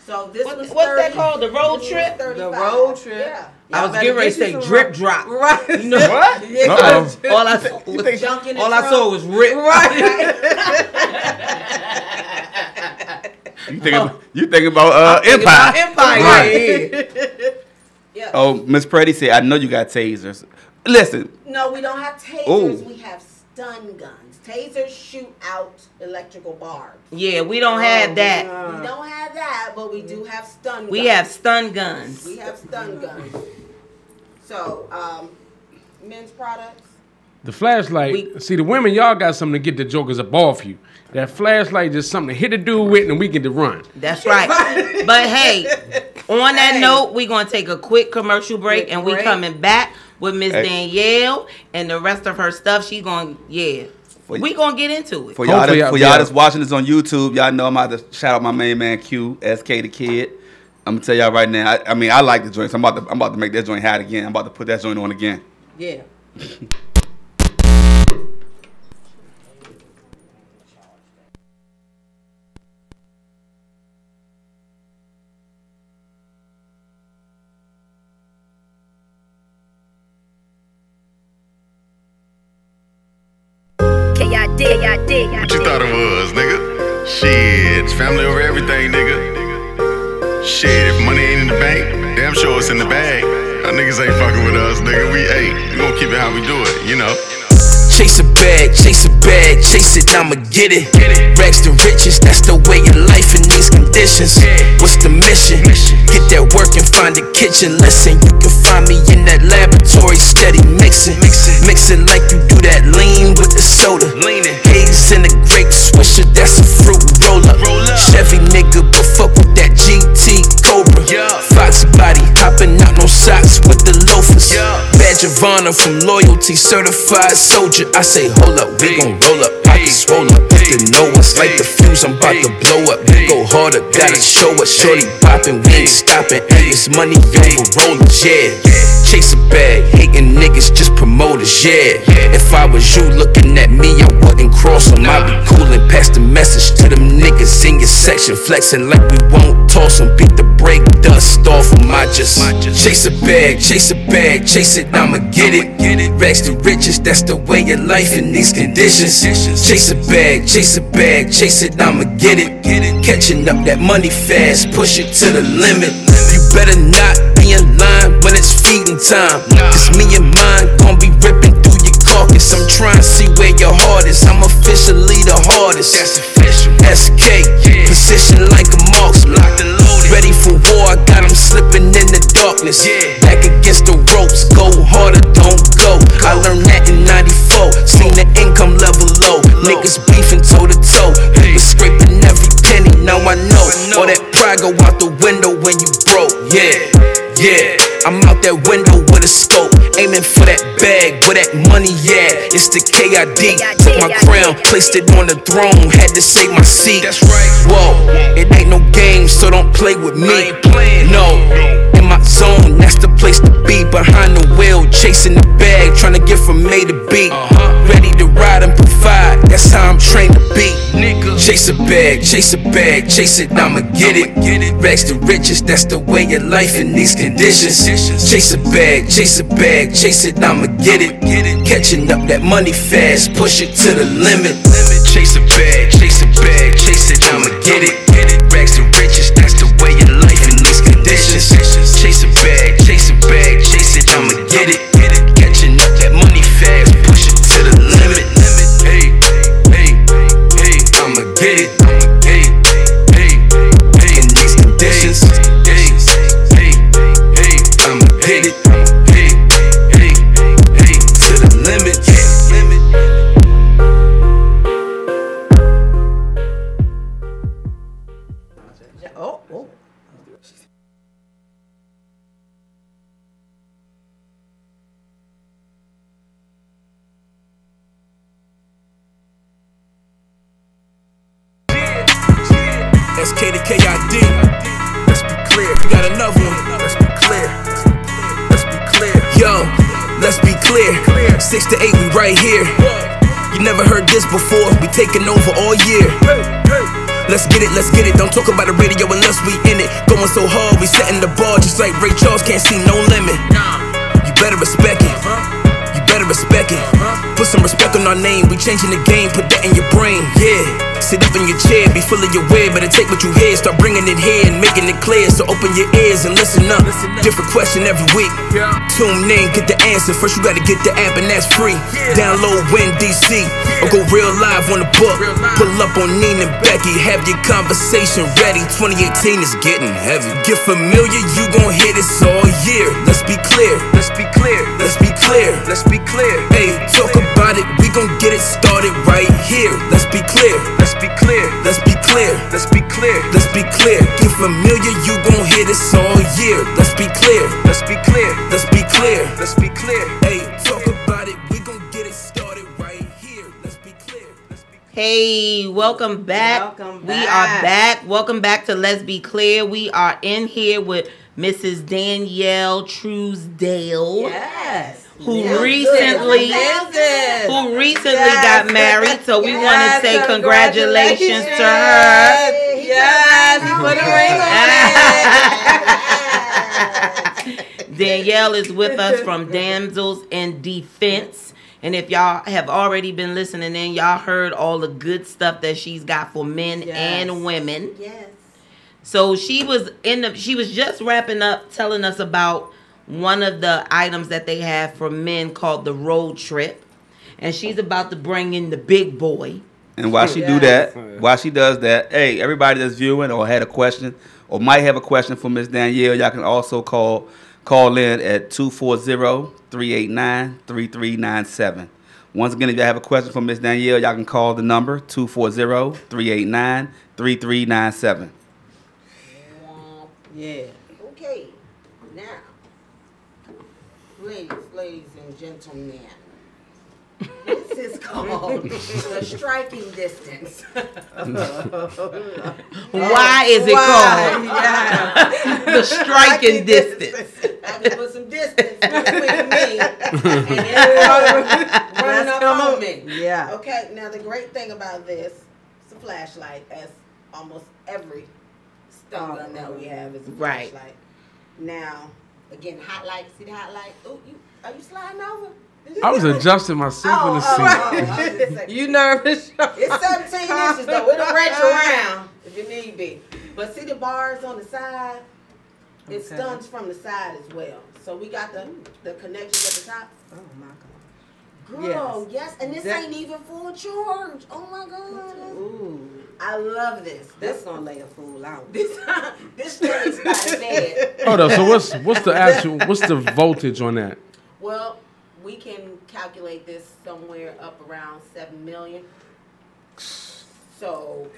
So this What's that called? The road trip? The road trip. Yeah. I was getting ready to say drip drop. Right. You know what? All I saw was rip. Right. You think about Empire. Empire. Right. Yeah. Oh, Miss Pretty said, I know you got tasers. Listen. No, we don't have tasers. We have stun guns. Tasers shoot out electrical barbs. Yeah, we don't have that. We don't have that, but we do have stun guns. We have stun guns. We have stun guns. So, men's products. The flashlight. See, the women, y'all got something to get the jokers up off you. That flashlight is something to hit a dude with and we get to run. That's right. But hey, on that note, we're going to take a quick commercial break and we coming back with Miss Danyell and the rest of her stuff. She's going, we going to get into it. For y'all that's watching this on YouTube, y'all know I'm about to shout out my main man Q, SK the Kid. I'm going to tell y'all right now, I mean, I like the joint. So I'm about to make that joint hot again. I'm about to put that joint on again. Yeah. What you thought it was, nigga? Shit, it's family over everything, nigga. Shit, if money ain't in the bank, damn sure it's in the bag. Y'all niggas ain't fucking with us, nigga. We gonna keep it how we do it, you know. Chase a bag, chase it, I'ma get it. Rags to riches, that's the way of life in these conditions. What's the mission? Get that work and find a kitchen. Listen, you can find me in that laboratory, steady mixing like you do that lean with the soda. Haze in the grape swisher, that's a fruit roller. Chevy nigga, but fuck with that GT Cobra. Fox body, hopping out no socks with the loafers. Badge of honor from loyalty, certified soldier. I say, hold up, we gon' roll up, pockets roll up. If they know us like the fuse, I'm about to blow up. We go harder, gotta show us. Shorty poppin', we ain't stoppin'. Endless money over rollers, yeah. Chase a bag, hating niggas, just promoters, yeah. If I was you looking at me, I wouldn't cross them. I'd be cool and pass the message to them niggas in your section. Flexing like we won't toss them, beat the brake dust off them. I just chase a bag, chase it, I'ma get it. Rags to riches, that's the way of life in these conditions. Chase a bag, chase it, I'ma get it. Catching up that money fast, push it to the limit. You better not be in line when it's feeding time. Cause me and mine gon' be ripping through your carcass. I'm trying to see where your heart is. I'm officially the hardest. That's official. SK, position like a marksman. Ready for war, I got them slipping in the darkness. Back against the ropes, go harder, don't go. I learned that in 94, seen the income level low. Niggas beefing toe to toe, niggas scraping every penny, now I know. All that pride go out the window when you broke, yeah. I'm out that window with a scope, aiming for that bag, where that money at. It's the KID. Took my crown, placed it on the throne, had to save my seat. That's right. Whoa, it ain't no game, so don't play with me. No, in my zone, that's the place to be. Behind the wheel, chasing the bag, trying to get from A to B. Ready to ride and provide, that's how I'm trained to be. Chase a bag, chase a bag, chase it, I'ma get it. Rags to riches, that's the way of life in these conditions. Chase a bag, chase a bag, chase it, I'ma get it. Catching up that money fast, push it to the limit. Chase a bag, chase a bag, chase it, I'ma get it. Rags to riches, that's the way of life in these conditions. Chase a bag, chase it, I'ma get it. Catching up that money fast, push it to the limit. Hey, hey, hey, I'ma get it. Hey, hey, hey, in these conditions. Hey, hey, hey, I'ma get it. Hey, hey, hey, to the limit. Oh. SK to KID. Let's be clear. We got another one. Let's be clear. Let's be clear. Yo, let's be clear. 6 to 8, we right here. You never heard this before. We taking over all year. Let's get it, let's get it. Don't talk about the radio unless we in it. Going so hard, we setting the bar just like Ray Charles, can't see no limit. You better respect it. You better respect it. Put some respect on our name. We changing the game, put that in your brain. Yeah. Sit up in your chair, be full of your way. Better take what you hear, start bringing it here and making it clear. So open your ears and listen up. Different question every week. Tune in, get the answer. First you gotta get the app and that's free. Download Win DC or go real live on the book. Pull up on Nina and Becky, have your conversation ready. 2018 is getting heavy. Get familiar, you gon' hear this all year. Let's be clear, let's be clear, let's be clear, let's be clear. Hey, talk about it, we gon' get it started right here. Let's be clear, let's be clear, let's be clear, let's be clear, let's be clear. Get familiar, you gon' hear this all year. Let's be clear, let's be clear, let's be clear, let's be clear. Hey, talk about it, we gon' get it started right here. Let's be clear, let's be clear. Hey, welcome back. Welcome We back. are back. Welcome back to Let's Be Clear. We are in here with Mrs. Danyell Truesdale. Yes. Who Yeah. recently got married, so we want to say congratulations to her. Yes, you put a ring on it. Danyell is with us from Damsels in Defense. And if y'all have already been listening in, y'all heard all the good stuff that she's got for men and women. Yes. So she was just wrapping up telling us about one of the items that they have for men called the road trip. And she's about to bring in the big boy. And while she do that, while she does that, hey, everybody that's viewing or had a question or might have a question for Miss Danyell, y'all can also call in at 240-389-3397. Once again, if y'all have a question for Miss Danyell, y'all can call the number 240-389-3397. Yeah. Okay. Now, ladies and gentlemen, this is called the striking distance. Why is it called the striking distance? I can put some distance between me and everyone running up on me. Yeah. Okay, now the great thing about this, it's a flashlight, as almost every stun gun that we have is a Right. flashlight. Now, again, hot light, see the hot light? Oh, are you sliding over? I was adjusting myself in the seat. You nervous? It's 17 inches though. It'll wrench around if you need be. But see the bars on the side? It stuns from the side as well. So we got the connections at the top. Oh my God. Girl, yes. And this ain't even full charge. Oh my God. Ooh. I love this. That's gonna lay a fool out. This thing's by the bed. Hold up. So what's the voltage on that? Well, we can calculate this somewhere up around 7 million. So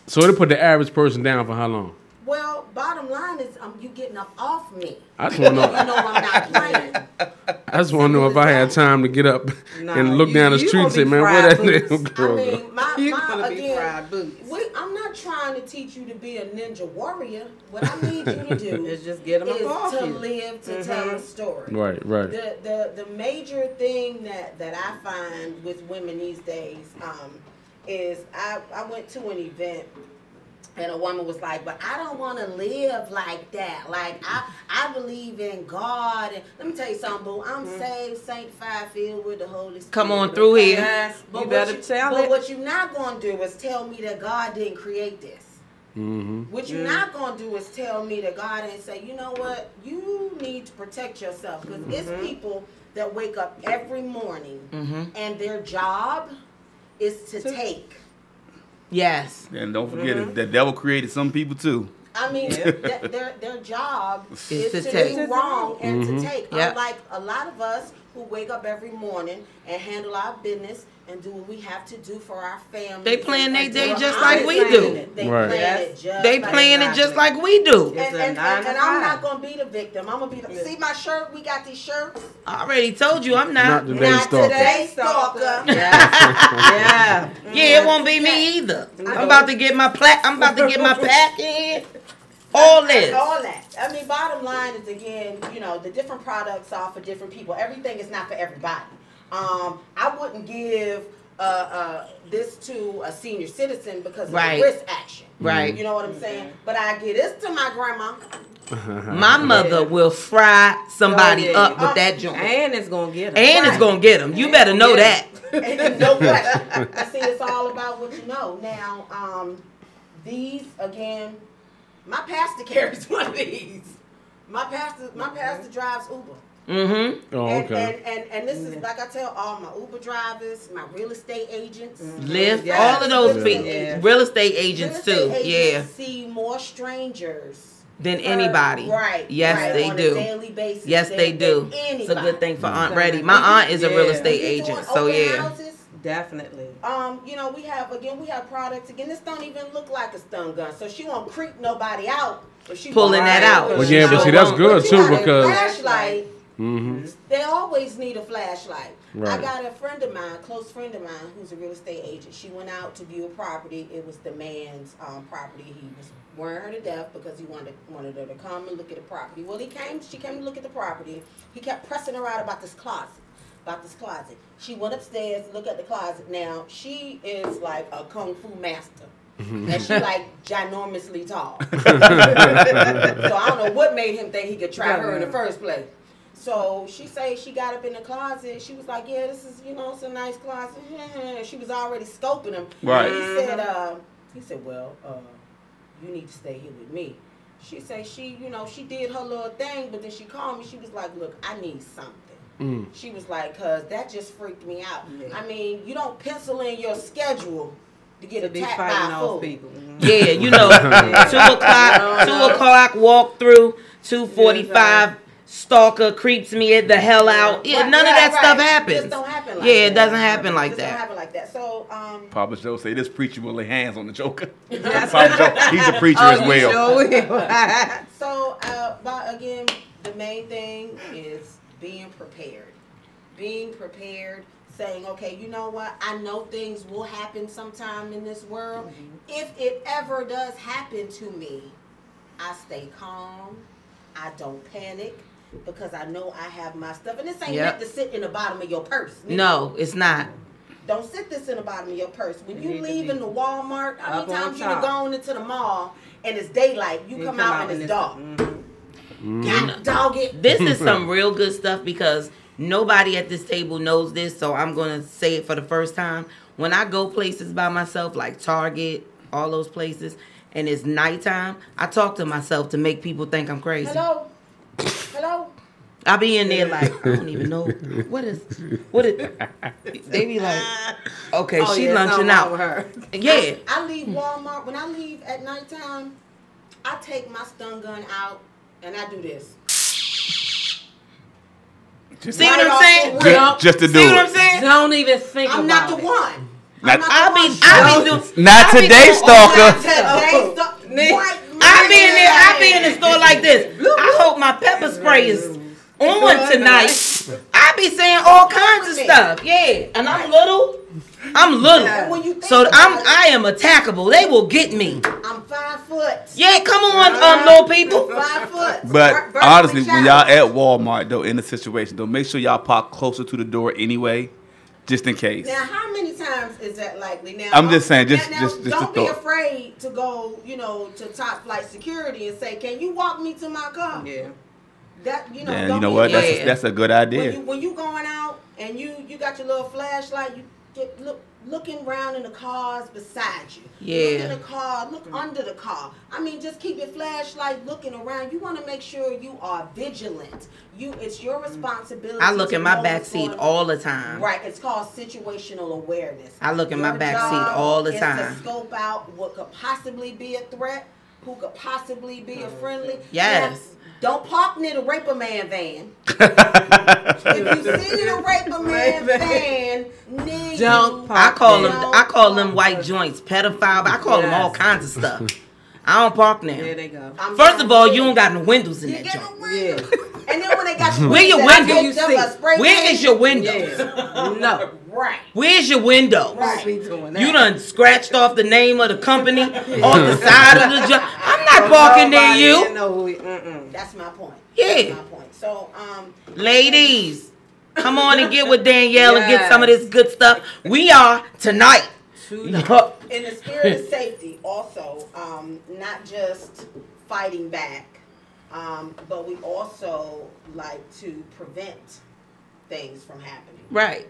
So it'll put the average person down for how long? Well, bottom line is, you getting up off me. I just want to know. You know I'm not playing. I just want to know if I had time to get up and look down the street and say, man, where that damn girl go? I'm not trying to teach you to be a ninja warrior. What I need you to do is just get them off to you. live to tell a story. Right. The major thing that I find with women these days is I went to an event. And a woman was like, but I don't want to live like that. Like, I believe in God. And let me tell you something, boo. I'm saved, sanctified, filled with the Holy Spirit. Come on through here. Yes, But you better tell it. But what you're not going to do is tell me that God didn't create this. What you're not going to do is tell me that God ain't say, you know what? You need to protect yourself. Because it's people that wake up every morning and their job is to take. Yes. And don't forget the devil created some people too. I mean, their job is to take. do wrong and to take. Yep. Unlike a lot of us who wake up every morning and handle our business and do what we have to do for our family. They plan their day just like we do. They plan it just They playing it just like we do. And I'm not going to be the victim. I'm going to be the... See my shirt? We got these shirts. I already told you I'm not. Not today's stalker. Yeah. Yeah, it won't be me either. I'm about to get my pack in. All this. All that. I mean, bottom line is, again, the different products are for different people. Everything is not for everybody. I wouldn't give this to a senior citizen because of the risk action. Right. You know what I'm saying? But I give this to my grandma. My mother will fry somebody up with that joint. And it's going to get them. And it's going to get them. You better know that. No question. I see, it's all about what you know. Now, these, again... My pastor carries one of these. My pastor drives Uber. Mm-hmm. Oh, okay. And this is, like I tell all my Uber drivers, my real estate agents. Lyft, all of those people. Real estate agents too. See more strangers than anybody. Right. Yes, they on do. A daily basis. Yes, they do. It's a good thing for Aunt Reddy. My aunt is a real estate agent, so houses, definitely. We have products. Again, this don't even look like a stun gun, so she won't creep nobody out if she pulling that out. Well, yeah, but see, that's good too because flashlight. They always need a flashlight. Right. I got a close friend of mine, who's a real estate agent. She went out to view a property. It was the man's property. He was worrying her to death because he wanted her to come and look at the property. Well, she came to look at the property. He kept pressing her out about this closet. She went upstairs to look at the closet. Now, she is like a kung fu master. And she like ginormously tall. So I don't know what made him think he could try her in the first place. So she got up in the closet. She was like, yeah, this is, it's a nice closet. She was already scoping him. Right. And he said, well, you need to stay here with me. She said she did her little thing, but then she called me. She was like, look, I need something. She was like, cause that just freaked me out. Yeah. I mean, you don't pencil in your schedule to get attacked by a fool. People. Yeah, 2 o'clock walk through, 2:45 stalker creeps me the hell out. Yeah, none of that stuff happens. It just don't happen like that. It doesn't happen like that. It doesn't happen like that. So, Papa Joe say this preacher will lay hands on the joker. Papa Joe, he's a preacher as well. Sure. So, but again, the main thing is being prepared. Being prepared, saying, okay, you know what? I know things will happen sometime in this world. If it ever does happen to me, I stay calm. I don't panic because I know I have my stuff. And this ain't meant to sit in the bottom of your purse. No, it's not. Don't sit this in the bottom of your purse. When you leave in the Walmart, how many times you done gone into the mall and it's daylight, you come out and it's dark. God dog it. This is some real good stuff because nobody at this table knows this, so I'm going to say it for the first time. When I go places by myself, like Target, all those places, and it's nighttime, I talk to myself to make people think I'm crazy. Hello? I be in there like, I don't even know. What is they be like, okay, she lunching out. With her. Yeah. I leave Walmart. When I leave at nighttime, I take my stun gun out and I do this. See what I'm saying? Just to do it. See what I'm saying? Don't even think about it. I'm not the one. I be not today, stalker. I be in there store like this. I hope my pepper spray is on tonight. I be saying all kinds of stuff. Yeah, and I'm little. So I am attackable. They will get me. I'm 5 foot. Yeah, come on, little people. 5 foot. But honestly, when y'all at Walmart though, in the situation though, make sure y'all park closer to the door anyway, just in case. Now, how many times is that likely? Now, I'm just saying, just don't be thought. afraid to go, to top flight security and say, "Can you walk me to my car?" Yeah. That Yeah, don't you know be what? afraid. That's a good idea. When you going out and you got your little flashlight, you get looking around in the cars beside you. Yeah. Look in the car, look under the car. I mean, just keep your flashlight looking around. You want to make sure you are vigilant. It's your responsibility. I look to in my know back what's seat going all the time. Right. It's called situational awareness. I look in my Your back seat job all the is time. to scope out what could possibly be a threat, who could possibly be a friendly. Yes. Now, don't park near the Raper Man van. If you see the Raper Man van, Don't park I call them white joints pedophile. I call them all kinds of stuff. I don't park there. There they go. First of all, you don't got no windows in that get joint. no windows. And then when they got Where your windows? Where Where is your windows? Yeah. No. Right. Where's your windows? Right. Be doing that. You done scratched off the name of the company off the side of the joint. I'm not parking near you. That's my point. Yeah. That's my point. So, Ladies, come on and get with Danyell and get some of this good stuff. We are tonight. in the spirit of safety, also, not just fighting back, but we also like to prevent things from happening. Right.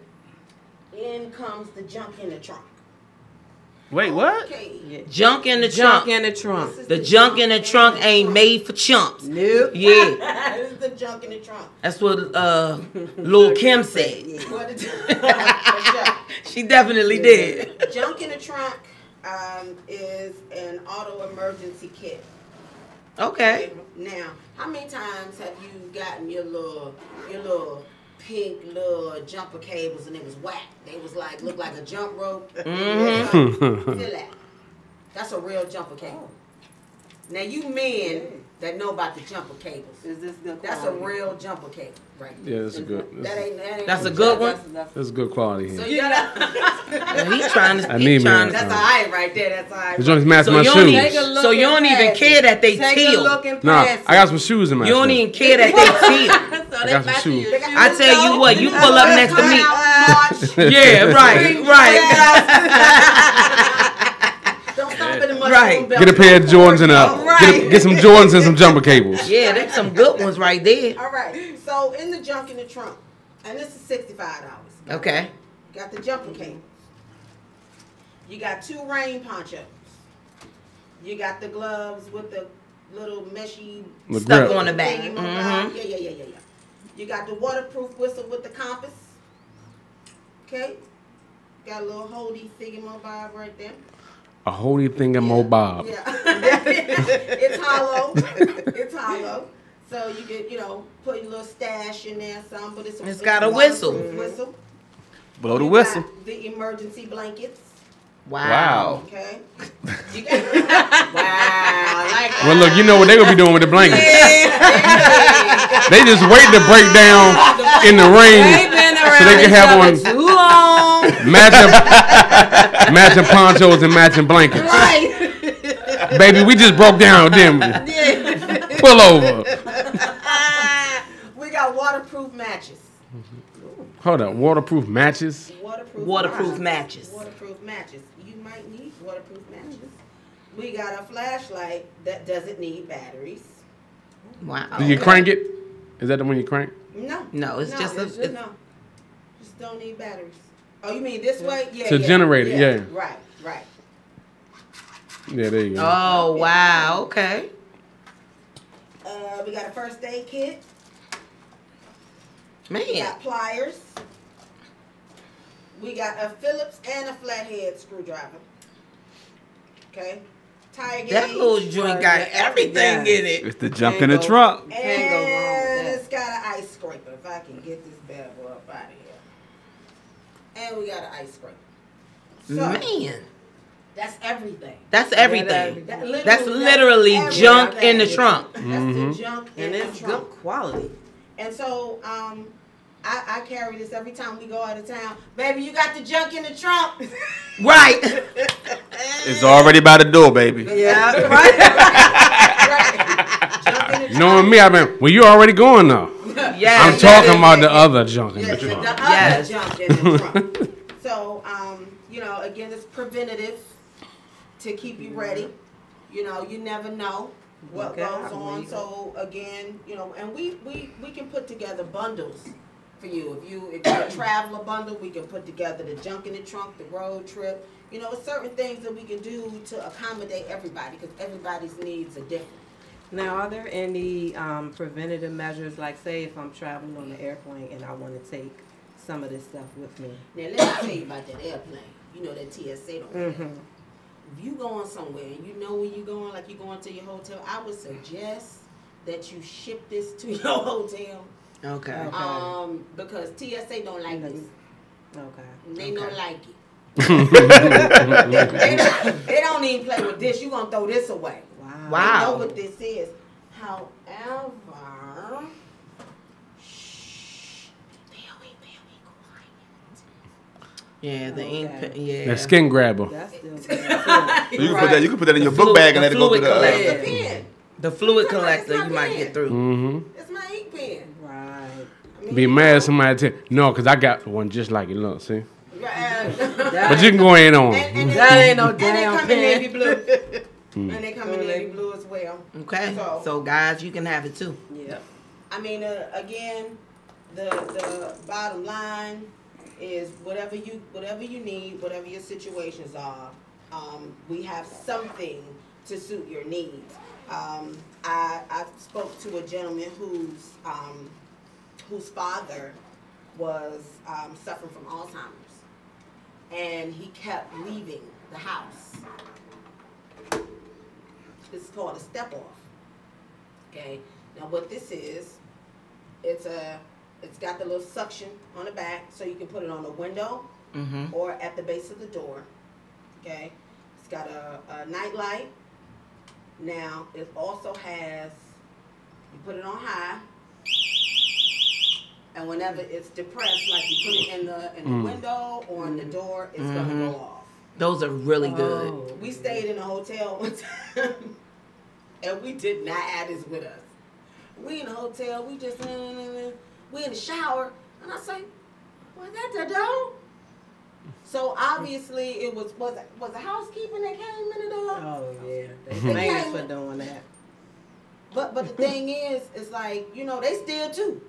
In comes the junk in the trunk. Wait, what? Okay. Yeah. Junk in the Junk trunk. in the trunk. This is The junk in the trunk ain't made for chumps. Nope. Yeah. This is the junk in the trunk. That's what Lil Kim said. What the junk? She definitely did. Junk in the trunk is an auto emergency kit. Okay. Now, how many times have you gotten your little pink little jumper cables and it was whack? They was like, look like a jump rope. Mm-hmm. Feel that. That's a real jumper cable. Now, you men that know about the jumper cables, Is this good? that's a real jumper cable right there. Yeah, that's a good. That ain't That's no a good jump. one. That's good quality So here. you gotta, He's trying to. I need trying me. to. that's all right right there. That's all right. The joint's matching So my you don't shoes. even. So you don't even care that they Take a teal. look and Nah, pass I got some shoes in my You don't shoes. even care that they teal. So I they got some match shoes. your I tell you what, you pull up next to me. March. Yeah, right. Don't stop at the mushroom Right. belt. Get a pair of Jordans and get some Jordans and some jumper cables. Yeah, there's some good ones right there. All right. So in the junk in the trunk, and this is $65. Okay. Got the jumper cable. You got 2 rain ponchos. You got the gloves with the little meshy The Stuck grip. on the back. thingy Mm-hmm. Yeah. You got the waterproof whistle with the compass. Okay. Got a little holdy thingamabob right there. A holy thing in mobile. Yeah. It's hollow. It's hollow. So you can, put your little stash in there, some, but It's got a whistle. Whistle. Blow the You whistle. got the emergency blankets. Wow. Okay. You got, wow. I like that. Well, look, you know what they gonna be doing with the blankets. They just wait to break down in the rain so they can have on too long. matching ponchos and matching blankets. Right. Baby, we just broke down, didn't we? Yeah. Pull over. We got waterproof matches. Hold up, waterproof matches. Waterproof matches. Waterproof matches. You might need waterproof matches. We got a flashlight that doesn't need batteries. Wow. Do you crank it? Is that the one you crank? No. No, it's just a. It's, no. Just don't need batteries. Oh, you mean this way? Yeah. To generate it, yeah. Right. Yeah, there you go. oh wow. Okay. We got a first aid kit. We Man. got pliers. We got a Phillips and a flathead screwdriver. Okay. Tire gauge. That little joint got everything in it. It's the junk in the trunk. Can't go wrong with And that. it's got an ice scraper. If I can get this bad boy up out of here. And we got an ice scraper. So, Man. That's everything. That's everything. That's literally junk in the trunk. That's the junk in the trunk. And it's good quality. And so, I carry this every time we go out of town. Baby, you got the junk in the trunk. Right. It's already by the door, baby. Yeah, right. Knowing me, well, you already going now. Yes. I'm talking about the other junk in the trunk. The other junk in the trunk. So, again, it's preventative to keep you ready. You never know what goes on. So, again, and we can put together bundles for you. If you're a traveler bundle, we can put together the junk in the trunk, the road trip. It's certain things that we can do to accommodate everybody because everybody's needs are different. Now, are there any preventative measures, like say if I'm traveling on the airplane and I want to take some of this stuff with me? Now, let me tell you about that airplane. That TSA don't care. If you going somewhere and you know where you're going, like you're going to your hotel, I would suggest that you ship this to your hotel. Okay. Because TSA don't like this. Okay. They don't like it. they don't even play with this. You gonna throw this away. Wow. They know what this is. However, yeah, the ink. Yeah. That skin grabber. That's still good. You can put that in your book bag and let it go to collector. pen. The fluid collector you might get through. Mm-hmm. It's my ink pen. Right. Be mad if somebody tell no, because I got one just like it. Look, see? But you can go in on. And that ain't no damn And they come pen. in navy blue. And they come in navy blue as well. Okay. So guys, you can have it too. Yeah. Again, the bottom line is whatever you need, whatever your situations are, we have something to suit your needs. I spoke to a gentleman whose father was suffering from Alzheimer's, and he kept leaving the house. This is called a step off. Okay. Now what this is, it's got the little suction on the back, so you can put it on the window or at the base of the door. Okay. It's got a night light. Now it also has, you put it on high, and whenever it's depressed, like you put it in the window or in the door, it's gonna go off. Those are really good. We stayed in a hotel one time, and we did not have this with us. We in a hotel, we just we in the shower, and I say, "Was that the door?" So obviously it was the housekeeping that came in the door. Oh yeah, they famous for doing that. But the thing is, it's like they steal too.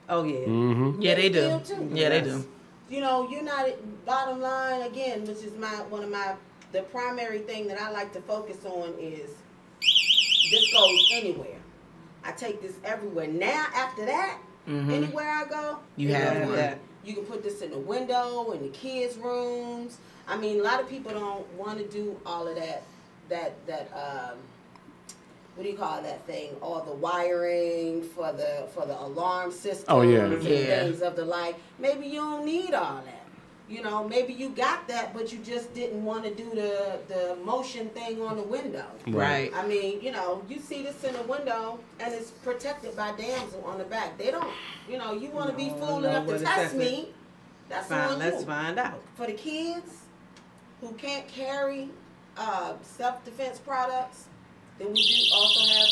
Oh yeah. Mm-hmm. Yeah, they do. Too. Yeah, they do. You're not bottom line again, which is the primary thing that I like to focus on is this goes anywhere. I take this everywhere. Now after that, anywhere I go, you have one. You can put this in the window, in the kids' rooms. I mean, a lot of people don't want to do all of that what do you call that thing? All the wiring for the alarm system. Oh yeah. And things of the like. Maybe you don't need all that. Maybe you got that, but you just didn't want to do the motion thing on the window. Right. I mean, you see this in the window, and it's protected by Danyell on the back. They don't, you want to be fool enough to test me. That's on you. Let's find out. For the kids who can't carry self-defense products, then we do also have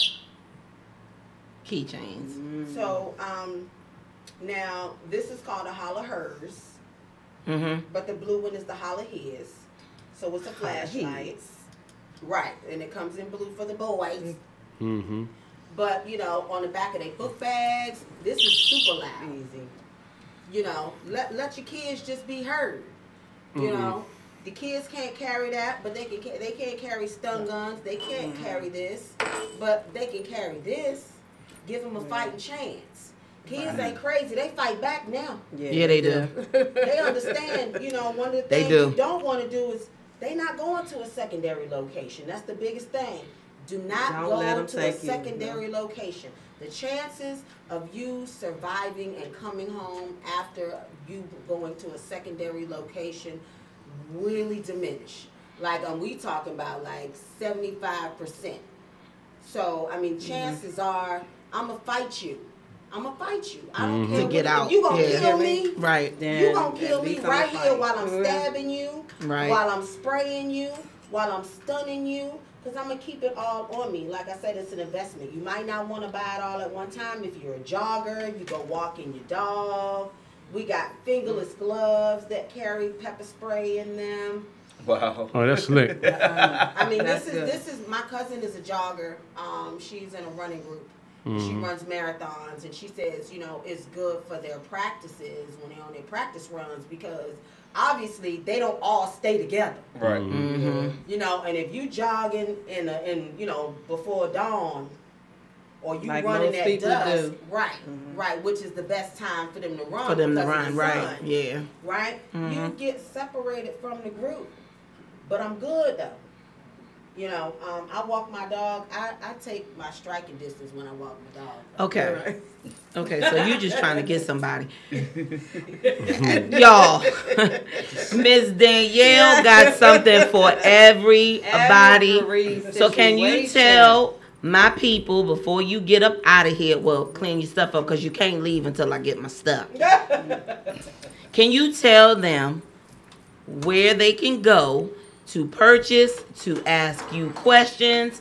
keychains. So now this is called a holla hers. But the blue one is the holla his. So it's a flashlight. Right. And it comes in blue for the boys. But, on the back of their book bags, this is super loud. Easy. Let your kids just be heard. The kids can't carry that, but they can't carry stun guns. They can't carry this, but they can carry this. Give them a fighting chance. Kids ain't crazy. They fight back now. Yeah, they do. They understand, one of the things you don't want to do is they not going to a secondary location. That's the biggest thing. Do not go to a secondary location. The chances of you surviving and coming home after you going to a secondary location really diminish. Like, we talking about like 75%. So, I mean, chances are I'm going to fight you. I don't care. To get out. If you going to kill me. Right. You going to kill me right here while I'm stabbing you. Right. While I'm spraying you. While I'm stunning you. Because I'm going to keep it all on me. Like I said, it's an investment. You might not want to buy it all at one time. If you're a jogger, you go walking your dog. We got fingerless gloves that carry pepper spray in them. Wow. Oh, that's slick. I mean, this is my cousin is a jogger. She's in a running group. She runs marathons, and she says, you know, it's good for their practices when they're on their practice runs because obviously they don't all stay together. Right. You know, and if you jogging in you know, before dawn, or you like running at dusk, do. right, which is the best time for them to run. For them to because of run, the right? sun, Yeah. right. You get separated from the group, but I'm good though. You know, I walk my dog. I take my striking distance when I walk my dog. Okay. Okay, so you just trying to get somebody. Y'all, Miss Danyell got something for everybody. So can you tell my people before you get up out of here, well, clean your stuff up because you can't leave until I get my stuff. Can you tell them where they can go to purchase, to ask you questions,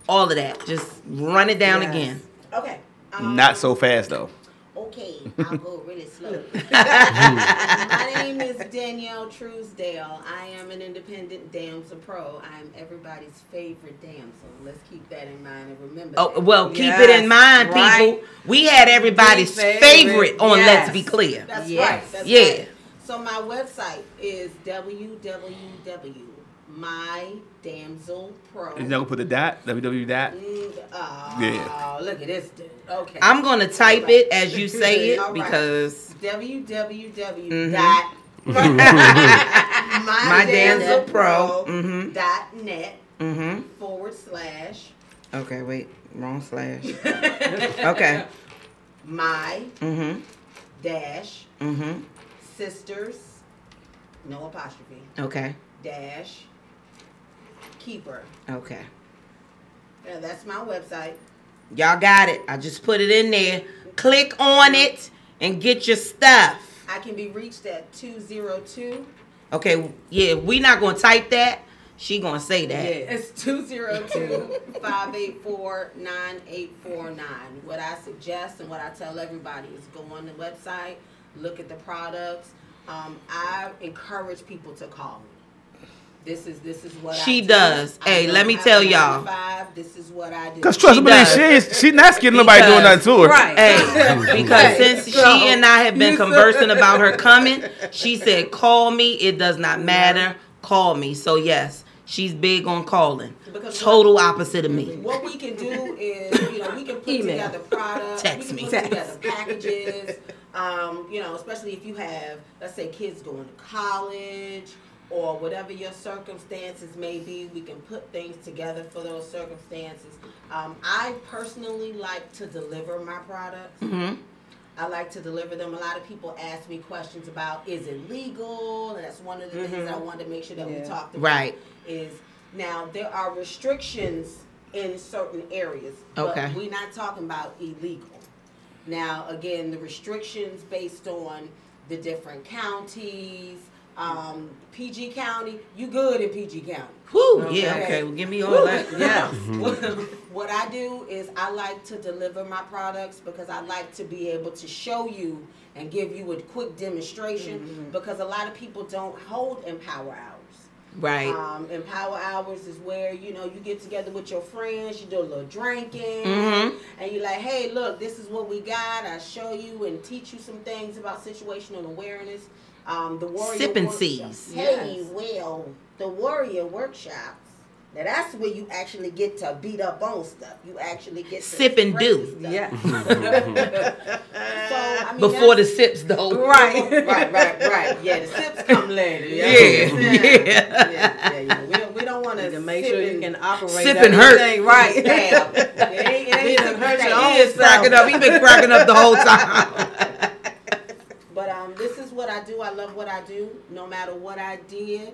all of that? Just run it down again. Okay. Not so fast though. Okay, I'll go really slow. My name is Danyell Truesdale. I am an independent damsel pro. I'm everybody's favorite damsel. Let's keep that in mind and remember that. Oh, well, keep it in mind, people. We had everybody's favorite on Let's Be Clear. That's right. That's right. So my website is www.mydamselpro. You're not gonna put the dot? www dot? Yeah. Look at this dude. Okay. I'm gonna type it as you say it because www.mydamselpro.net / Okay, wait, wrong slash. Okay. My dash sisters, no apostrophe. Okay. Dash keeper. Okay. Yeah, that's my website. Y'all got it. I just put it in there. Click on it and get your stuff. I can be reached at 202. Okay, yeah, we not gonna type that. She gonna say that. Yeah, it's 202-584-9849. What I suggest and what I tell everybody is go on the website, look at the products. I encourage people to call me. This is what she does. Hey, let me tell y'all. This is what I do. Cause trust me, she's not scared nobody doing nothing to her. Right. Hey, because since she and I have been conversing about her coming, she said, "Call me. It does not matter. Call me." So yes, she's big on calling. Because total opposite of me. What we can do is, you know, we can put together products. Text we me. can put together packages. You know, especially if you have, let's say, kids going to college. Or whatever your circumstances may be, we can put things together for those circumstances. I personally like to deliver my products. I like to deliver them. A lot of people ask me questions about, is it legal? And that's one of the things I wanted to make sure that we talked about. Right. Is now there are restrictions in certain areas. But we're not talking about illegal. Now, again, the restrictions based on the different counties. PG County, you good in PG County. Whew, yeah, okay, well, give me all that. Yeah. What I do is I like to deliver my products because I like to be able to show you and give you a quick demonstration because a lot of people don't hold Empower Hours. Right. Empower Hours is where, you know, you get together with your friends, you do a little drinking, and you're like, hey, look, this is what we got. I show you and teach you some things about situational awareness. The Warrior Sip and Workshop. seize. Hey, well, the Warrior Workshops. Now that's where you actually get to beat up on stuff. You actually get to sip and do. Stuff. Yeah. So, I mean, before the sips, though. Right. Yeah, the sips come later. Yeah. We don't want to make sure you can operate. Sip and hurt. Right. It ain't hurt your own. He is cracking up. He's been cracking up the whole time. But This is what I do. I love what I do. No matter what I did,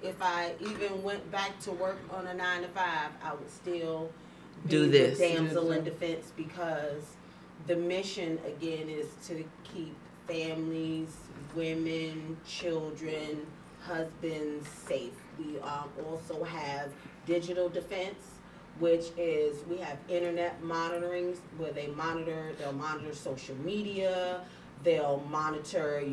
if I even went back to work on a 9 to 5, I would still do be this. The damsel in defense, because the mission again is to keep families, women, children, husbands safe. We also have digital defense, which is we have internet monitoring where they'll monitor social media, they'll monitor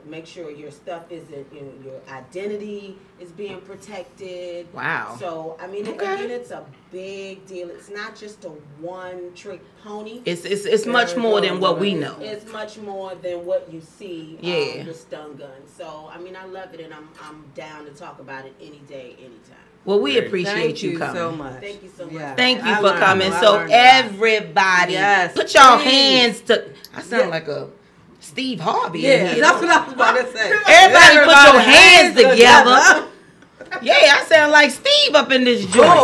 make sure your stuff isn't, your identity is being protected. Wow. So I mean, again, it's a big deal. It's not just a one trick pony. It's much more than what we know. It's much more than what you see. The stun gun. So I mean, I love it, and I'm down to talk about it any day, anytime. Well, we appreciate you coming. So much. Thank you so much. Yeah. Thank you for coming. So everybody, put your hands to. I sound like a Steve Harvey in here. That's what I was about to say. Everybody put your hands together. Yeah, I sound like Steve up in this joint.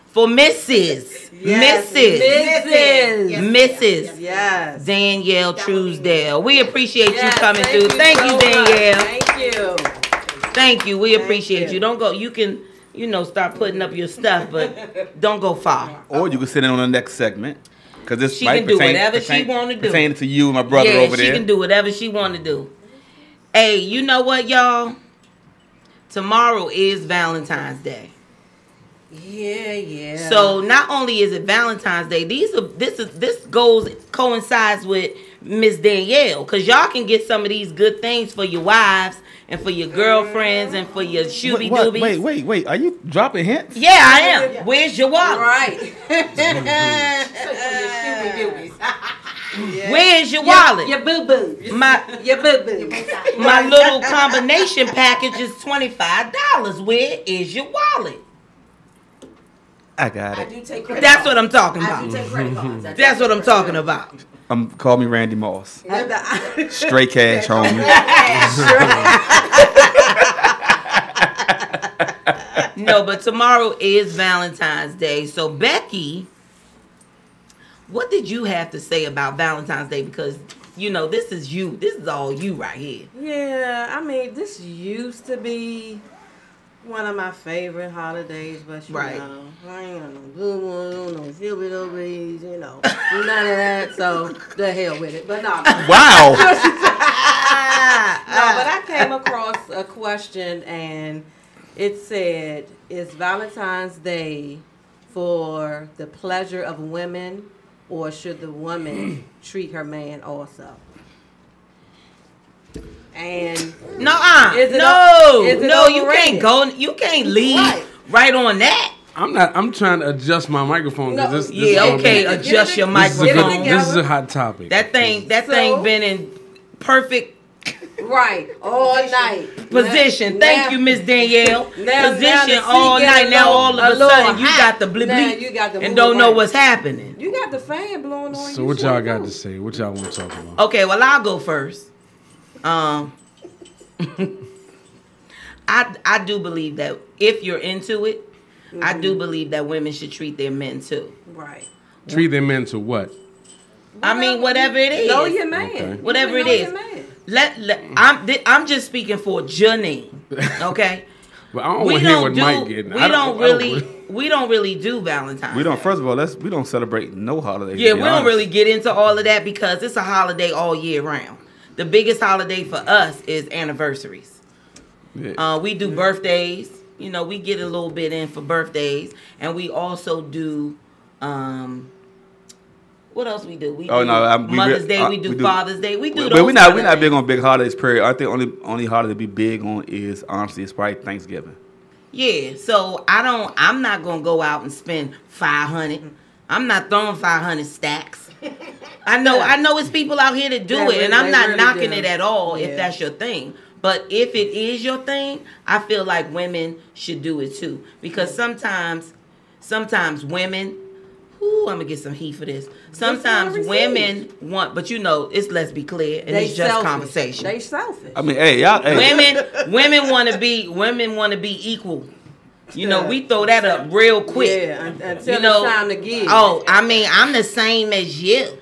For Mrs. Yes. Danyell Truesdale. We appreciate you coming through. Thank you, Danyell. Thank you. Thank you. We appreciate you. Don't go. You can, start putting up your stuff, but don't go far. Or you can sit in on the next segment. Because this she can do whatever she want to do. Pertaining to you and my brother over there. Yeah, she can do whatever she want to do. Hey, you know what, y'all? Tomorrow is Valentine's Day. Yeah. So not only is it Valentine's Day, this coincides with Miss Danyell, because y'all can get some of these good things for your wives and for your girlfriends and for your shooby doobies. Wait. Are you dropping hints? Yeah, I am. Where's your wallet? Right. Where's your wallet? Your boo-boo. Your boo-boo. My little combination package is $25. Where is your wallet? I got it. I do take credit That's what I'm talking about. I do take credit cards. That's what I'm talking about. Call me Randy Moss. Straight cash, homie. No, but tomorrow is Valentine's Day. So Becky, what did you have to say about Valentine's Day? Because this is you. This is all you right here. Yeah, I mean, this used to be one of my favorite holidays, but I ain't got no blue one, no silver doobies, none of that. So the hell with it. But no. Wow. No, but I came across a question and it said, "Is Valentine's Day for the pleasure of women, or should the woman treat her man also?" And you can't leave right on that. I'm trying to adjust my microphone. This adjust your microphone. This is a hot topic. That thing been in perfect all night position. Thank you, Miss Danyell. Position all night. Now all of a sudden you got the bleep and don't know what's happening. You got the fan blowing on you. So what y'all got to say? What y'all want to talk about? Okay, well I'll go first. I do believe that if you're into it, I do believe that women should treat their men too. Right. Treat their men to what? I mean, whatever it is. Know your man. Okay. Whatever it is. I'm just speaking for Janine. Okay. But I don't want to hear what Mike getting. We don't really do Valentine's. We don't. First of all, we don't celebrate no holidays. Yeah, we don't really get into all of that because it's a holiday all year round. The biggest holiday for us is anniversaries. Yeah. We do birthdays. We get a little bit in for birthdays, and we also do. What else we do? We do Mother's Day. We do Father's Day. We do. But we're not big on big holidays. Period. I think only holiday to be big on is honestly it's probably Thanksgiving. Yeah. So I'm not gonna go out and spend $500. I'm not throwing 500 stacks. I know it's people out here that do it, and I'm not knocking it at all if that's your thing. But if it is your thing, I feel like women should do it too. Because sometimes women, I'm gonna get some heat for this. Sometimes women want, but let's be clear, and it's just conversation. They selfish. I mean, y'all. Women want to be equal. We throw that up real quick. Yeah, until it's time to give. Oh, I mean, I'm the same as you.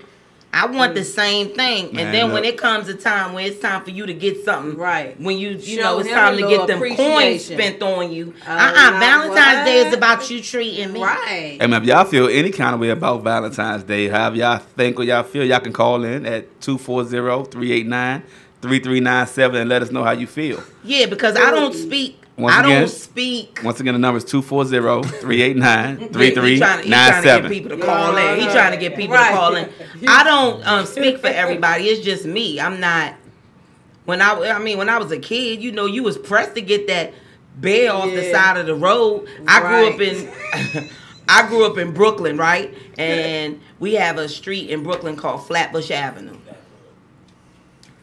I want the same thing. Man, and then look. when it comes a time when it's time for you to get something, right? When you Show know it's him time a to little get them coins appreciation. spent on you. Not Valentine's Day is what? about you treating me. Right. And if y'all feel any kind of way about Valentine's Day, however y'all think or y'all feel, y'all can call in at 240-389-3397 and let us know how you feel. Yeah, because I don't speak. Once again, the number is 240-389-3397. He trying to get people to call in. He trying to get people to call in. I don't speak for everybody. It's just me. I'm not. When I was a kid, you know, you was pressed to get that bed off the side of the road. I grew up in Brooklyn, right? And we have a street in Brooklyn called Flatbush Avenue.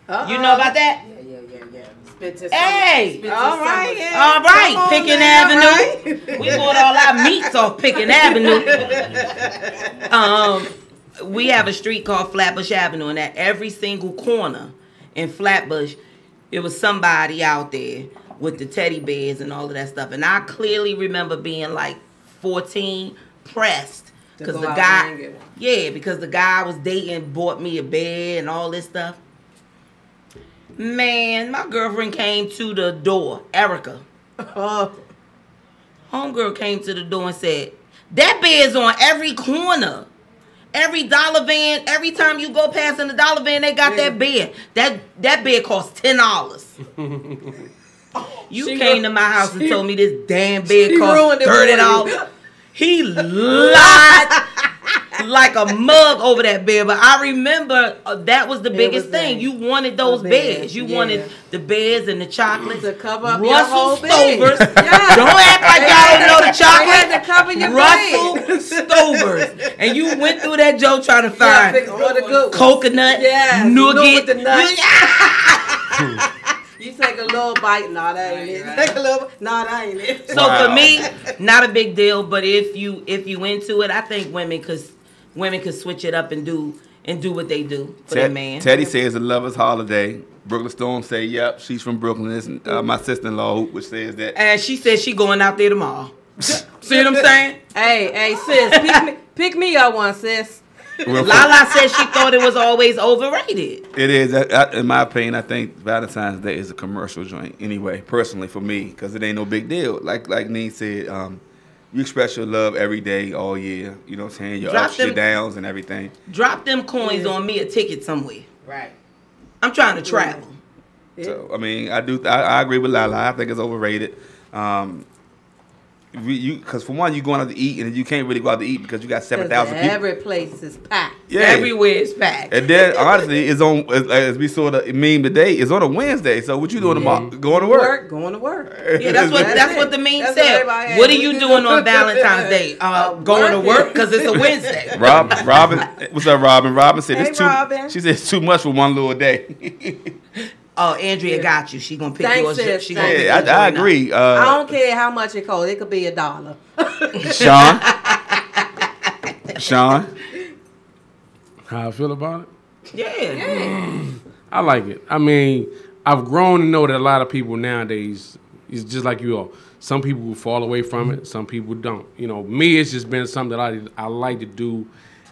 You know about that? Yeah. Hey! All right. All right, Picking Avenue. We bought all our meats off Picking Avenue. We have a street called Flatbush Avenue, and at every single corner in Flatbush, it was somebody out there with the teddy bears and all of that stuff. And I clearly remember being like 14, pressed because the guy was dating, bought me a bed and all this stuff. Man, my girlfriend came to the door, Erica. Homegirl came to the door and said, that bed's on every corner. Every dollar van, every time you go past in the dollar van, they got that bed. That bed costs $10. You came to my house and told me this damn bed cost $30. He lied like a mug over that bed. But I remember that was the biggest thing. You wanted those beds. You wanted the beds and the chocolates. To cover up Russell your whole Stovers. bed. Don't act like y'all don't know the chocolate. They had to cover your Russell Stovers. And you went through that Joe trying to find coconut, nougat. The nuts. You take a little bite. No, that ain't it. Take a little. No, that ain't it. So for me, not a big deal. But if you into it, I think women could switch it up and do what they do for their man. Teddy says a lover's holiday. Brooklyn Storm say, yep, she's from Brooklyn. It's my sister-in-law, which says that. And she says she going out there tomorrow. See what I'm saying? Hey, sis, pick me up one, sis. Lala said she thought it was always overrated. It is. In my opinion, I think Valentine's Day is a commercial joint anyway, personally for me, because it ain't no big deal. Like Nene said, you express your love every day, all year. You know what I'm saying? Your ups, your downs, and everything. Drop them coins on me a ticket somewhere. Right. I'm trying to travel. So, I mean, I agree with Lala. I think it's overrated. Because for one, you going out to eat, and you can't really go out to eat because you got 7,000 people. Every place is packed. Yeah. Everywhere is packed. And then, honestly, it's on, as we saw the meme today, it's on a Wednesday. So what you doing tomorrow? Going to work? Going to work. Yeah, that's what the meme said. What are you doing on Valentine's Day? Going to work because it's a Wednesday. Robin, what's up, Robin? Robin said it's too. Robin. She said it's too much for one little day. Oh, Andrea got you. She gonna pick yours. I agree. I don't care how much it costs. It could be $1. Sean, how I feel about it? Yeah. I like it. I mean, I've grown to know that a lot of people nowadays is just like you all. Some people will fall away from it. Some people don't. You know, me, it's just been something that I like to do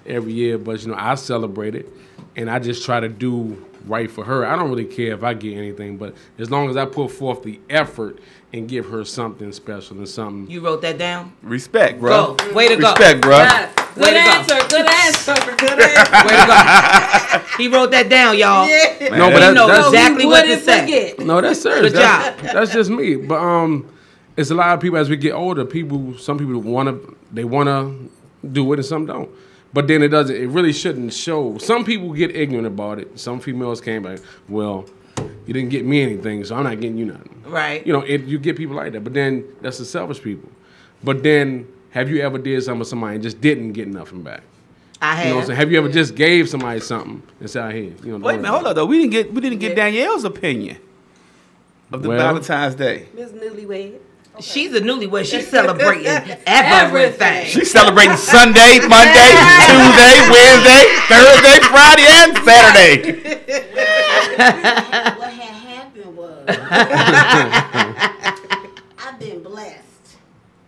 every year. But you know, I celebrate it, and I just try to do right for her. I don't really care if I get anything, but as long as I put forth the effort and give her something special and something. You wrote that down? Respect, bro. Go. Way to go. Respect, bro. Yeah. Good answer. Good answer. Way to go. He wrote that down, y'all. Yeah. No, but he knows exactly what to say. No, that's serious. Good job. That's just me. But it's a lot of people as we get older. Some people wanna do it and some don't. But then it really shouldn't show. Some people get ignorant about it. Some females came like, well, you didn't get me anything, so I'm not getting you nothing. Right. You know, you get people like that. But then that's the selfish people. But then have you ever did something with somebody and just didn't get nothing back? I have. You know what I'm saying? Have you ever just gave somebody something and said, hey, you know? Wait a minute, hold on though. We didn't get Danyell's opinion of the Valentine's Day. Miss Newlywed. She's a newlywed. She's celebrating everything. She's celebrating Sunday, Monday, Tuesday, Wednesday, Thursday, Friday, and Saturday. What had happened was I've been blessed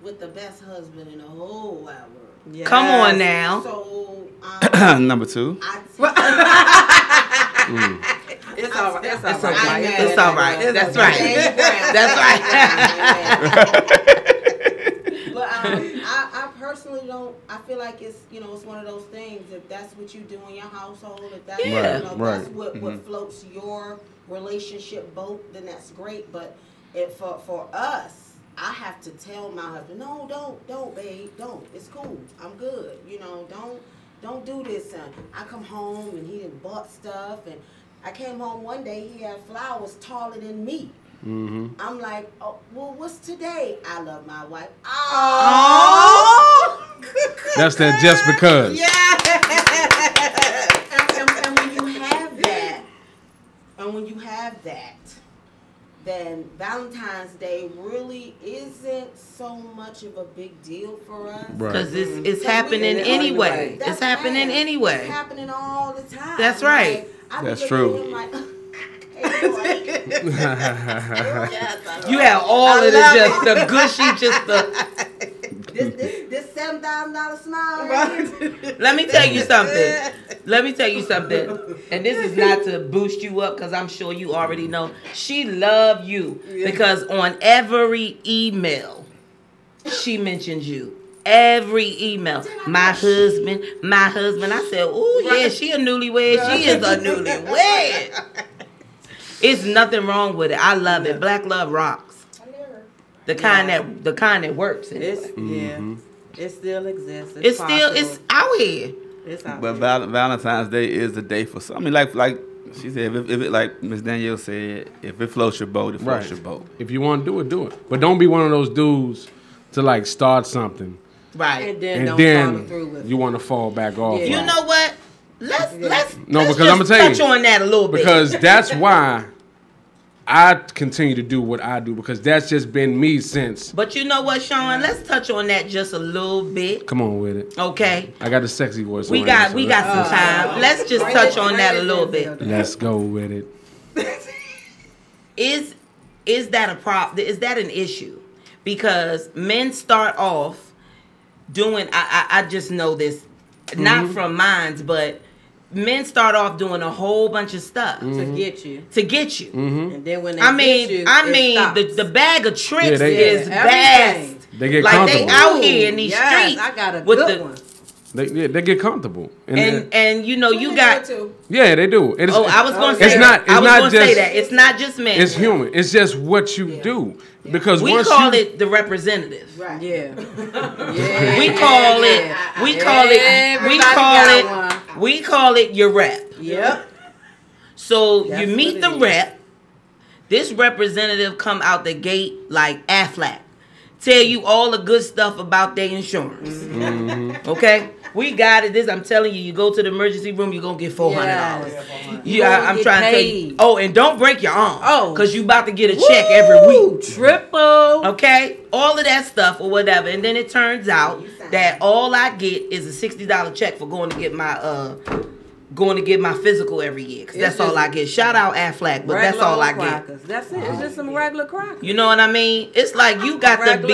with the best husband in the whole wide world. Yes. Come on now. So Number 2. It's all right. It's all right. right. It's all right. That's right. That's right. But I personally don't. I feel like it's it's one of those things. If that's what you do in your household, if that's that's what floats your relationship boat, then that's great. But if for us, I have to tell my husband, no, don't, babe, don't. It's cool. I'm good. Don't do this. And I come home and he done bought stuff, and I came home one day, he had flowers taller than me. Mm-hmm. I'm like, oh, well, what's today? I love my wife. Oh, that's that just because. Yeah. And when you have that, then Valentine's Day really isn't so much of a big deal for us. Because it's happening anyway. It's happening anyway. It's happening all the time. That's right. That's true. You have all of the gushy, just the this $7,000 smile. Right? Let me tell you something. And this is not to boost you up, because I'm sure you already know. She loved you because on every email she mentioned you. Every email. My husband. I said, oh yeah, she a newlywed. She is a newlywed. It's nothing wrong with it. I love it. Black love rocks. The kind that works. Anyway. It still exists. It's out here. It's out But here. Valentine's Day is the day for some. I mean, like she said, if it like Miss Danyell said, if it floats your boat, it floats your boat. If you want to do it, do it. But don't be one of those dudes to like start something. Right. And then then through with you want to fall back off. Yeah. You know what? Let's because just I'm gonna tell you, touch on that a little bit. Because that's why I continue to do what I do, because that's just been me since. But you know what, Sean? Let's touch on that just a little bit. Come on with it. Okay. I got the sexy voice. We got some time. Let's just touch on that a little bit. Let's go with it. Is that a problem? Is that an issue? Because men start off doing. I just know this, not from minds, but men start off doing a whole bunch of stuff to get you. And then when they get you, the bag of tricks is everything. vast. They get like comfortable. they out here in these streets. I got a with good one. They get comfortable. And you know you got. Yeah, they do. I was going to say that. It's not just men. It's human. It's just what you do. Because we call it the representative. Right. Yeah. We call it your rep. Yep. So you meet the rep. This representative come out the gate like Aflac. Tell you all the good stuff about their insurance. Okay? We got it. I'm telling you, you go to the emergency room, you're going to get $400. Yeah, I'm trying to tell you. Oh, and don't break your arm. Oh. Because you about to get a check every week. Triple. Okay? All of that stuff or whatever. And then it turns out that all I get is a $60 check for going to get my physical every year. Because that's all I get. Shout out Aflac, but that's all I get. That's it. It's just some regular crackers. You know what I mean? It's like you got to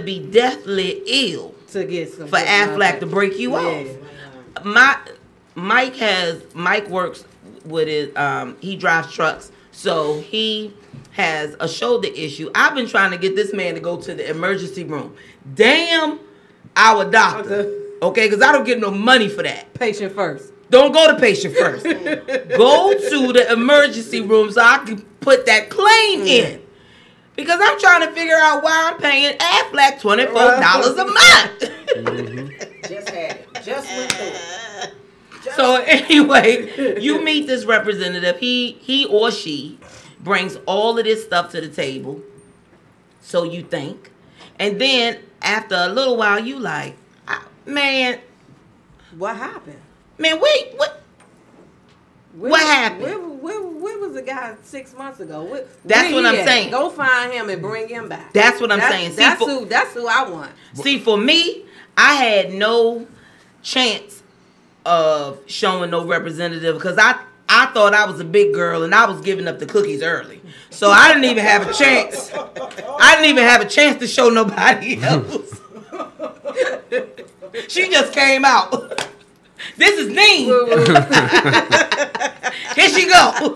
be deathly ill to get some for Aflac to break you off. Mike works with his he drives trucks, so he has a shoulder issue. I've been trying to get this man to go to the emergency room. Damn our doctor. Okay, because I don't get no money for that. Patient first. Don't go to patient first. Go to the emergency room so I can put that claim in. Because I'm trying to figure out why I'm paying Aflac $24 a month. Just had it. Just went through it. So anyway, you meet this representative. He or she brings all of this stuff to the table. So you think. And then after a little while, you like, man. What happened? Man, wait, what happened? Where was the guy 6 months ago? That's what I'm saying. Go find him and bring him back. That's what I'm saying. That's who I want. See, for me, I had no chance of showing no representative because I thought I was a big girl and I was giving up the cookies early. So I didn't even have a chance. I didn't even have a chance to show nobody else. She just came out. This is mean. Here she go.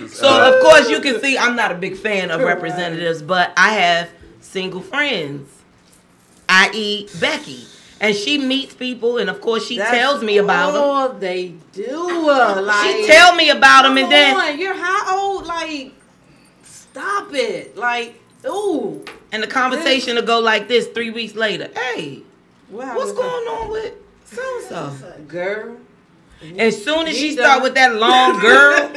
So of course you can see I'm not a big fan of representatives, but I have single friends, i.e. Becky. And she meets people, and of course she tells me about them. Oh, they do. Like, she tell me about them, and then you're how old? Like, stop it. Like, ooh. And the conversation will go like this 3 weeks later. Hey, what's going on with so-and-so? Girl. As soon as she start with that long girl,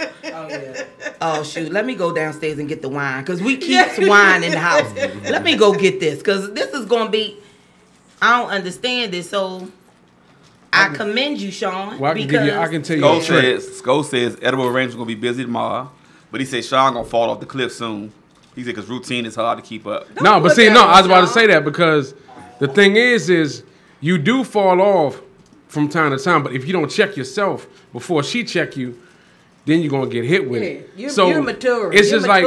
oh shoot, let me go downstairs and get the wine, because we keep wine in the house. Let me go get this, because this is going to be, I don't understand this, so I commend you, Sean. Well, I can tell you. Sko says edible arrangements going to be busy tomorrow, but he said Sean going to fall off the cliff soon. He said because routine is hard to keep up. I was about to say that, because the thing is you do fall off from time to time, but if you don't check yourself before she check you, then you're gonna get hit with it. You're mature. It's just like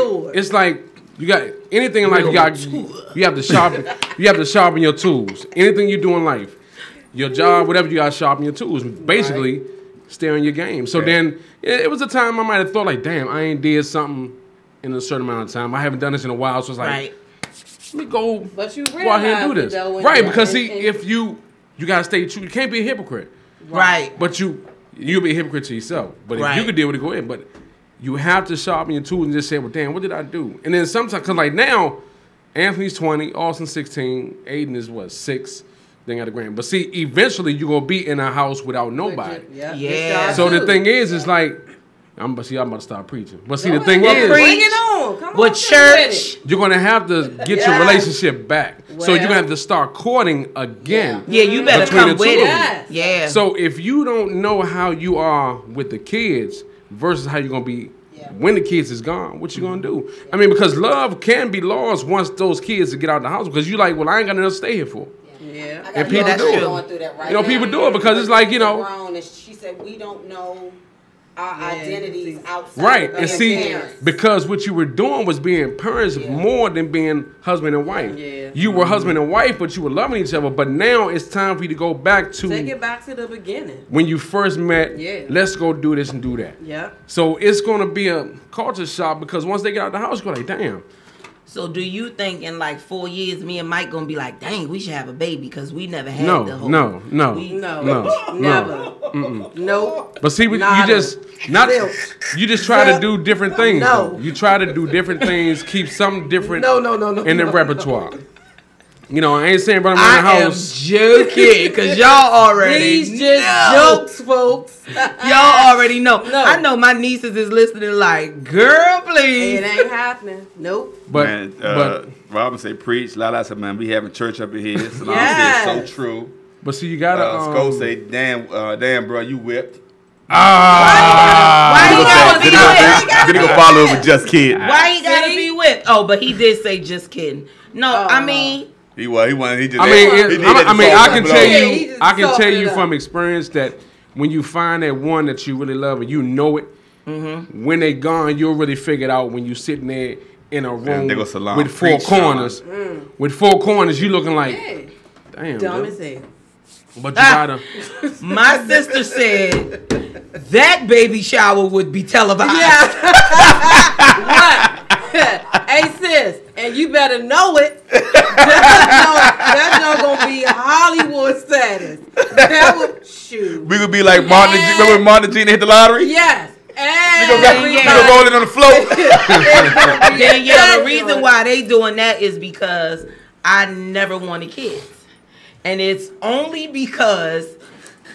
you got anything in life. You have to sharpen. You have to sharpen your tools. Anything you do in life, your job, whatever, you got to sharpen your tools. Basically, stay on your game. So then it was a time I might have thought like, damn, I ain't did something in a certain amount of time. I haven't done this in a while, so it's like, let me go. But you go out here and do this, Because see, if you gotta stay true. You can't be a hypocrite, right? But you'll be a hypocrite to yourself. But if you could deal with it, go ahead. But you have to sharpen your tools and just say, well, damn, what did I do? And then sometimes, because like now, Anthony's 20, Austin's 16, Aiden is 6. Then got a grand. But see, eventually you're gonna be in a house without nobody. Yeah. So the thing is, it's like, I'm about to start preaching. But see, the thing is, bring it on. Come with on, church, you're gonna have to get your relationship back. So you're gonna have to start courting again. Yeah, you better come with it. Yeah. So if you don't know how you are with the kids versus how you're gonna be when the kids is gone, what you gonna do? I mean, because love can be lost once those kids get out of the house, because you like, well, I ain't got enough to stay here for. Yeah. And people do it. Going through that right people do it because it's like, she said we don't know our identities outside. Right, of and see, parents. because what you were doing was being parents more than being husband and wife. Yeah. You were husband and wife, but you were loving each other. But now it's time for you to go back to take it back to the beginning when you first met. Yeah. Let's go do this and do that. Yeah. So it's gonna be a culture shock, because once they get out of the house, you're like, damn. So do you think in like 4 years, me and Mike gonna be like, dang, we should have a baby because we never had the whole. No. Nope. But see, you just try to do different things. No. You try to do different things, keep something different. In the repertoire. You know, I ain't saying run around the house. I'm joking, because y'all already These just jokes, folks. Y'all already know. I know my nieces is listening like, girl, please. It ain't happening. Nope. But Robin said, preach. Lala said, man, we having church up in here. Salam said, so true. But see, you gotta. Sko say, damn, bro, you whipped. Why he gotta be whipped? Then he go follow up with just kidding. Why he gotta be whipped? Oh, but he did say just kidding. No, I mean. He just. I can tell you from experience that when you find that one that you really love and you know it, when they gone, you'll really figure it out when you sitting there in a room with four corners. With four corners, you looking like, damn, dumb as hell. But you gotta. My sister said that baby shower would be televised. Yeah. What? Hey sis, and you better know it. That's not gonna be Hollywood status. That would shoot. We could be like Martin. Remember when Martin and Gina hit the lottery? Yes. We gonna roll it on the floor. The reason why they doing that is because I never wanted kids, and it's only because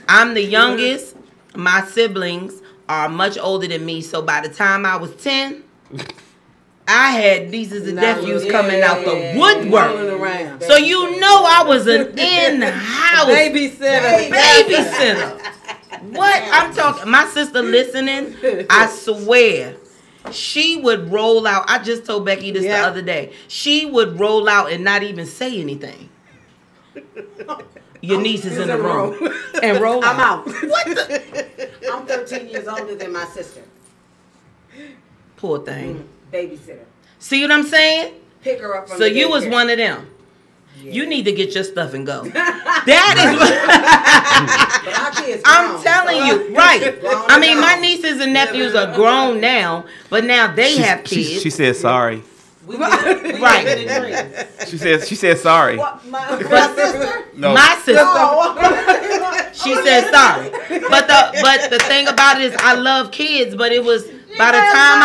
I'm the youngest. My siblings are much older than me, so by the time I was 10. I had nieces and nephews coming out the woodwork. So you know I was an in-house babysitter. What? I'm talking, my sister listening, I swear, she would roll out. I just told Becky this the other day. She would roll out and not even say anything. Your niece is in the room. And roll I'm out. What the? I'm 13 years older than my sister. Poor thing. Babysitter. See what I'm saying? Pick her up from So you was one of them. Yeah. You need to get your stuff and go. That is. I'm telling you, right? I mean, my nieces and nephews are grown now, but now they have kids. She said sorry. Right. She said sorry. What, my sister? No. My sister. She said sorry. But the thing about it is I love kids, but it was by the time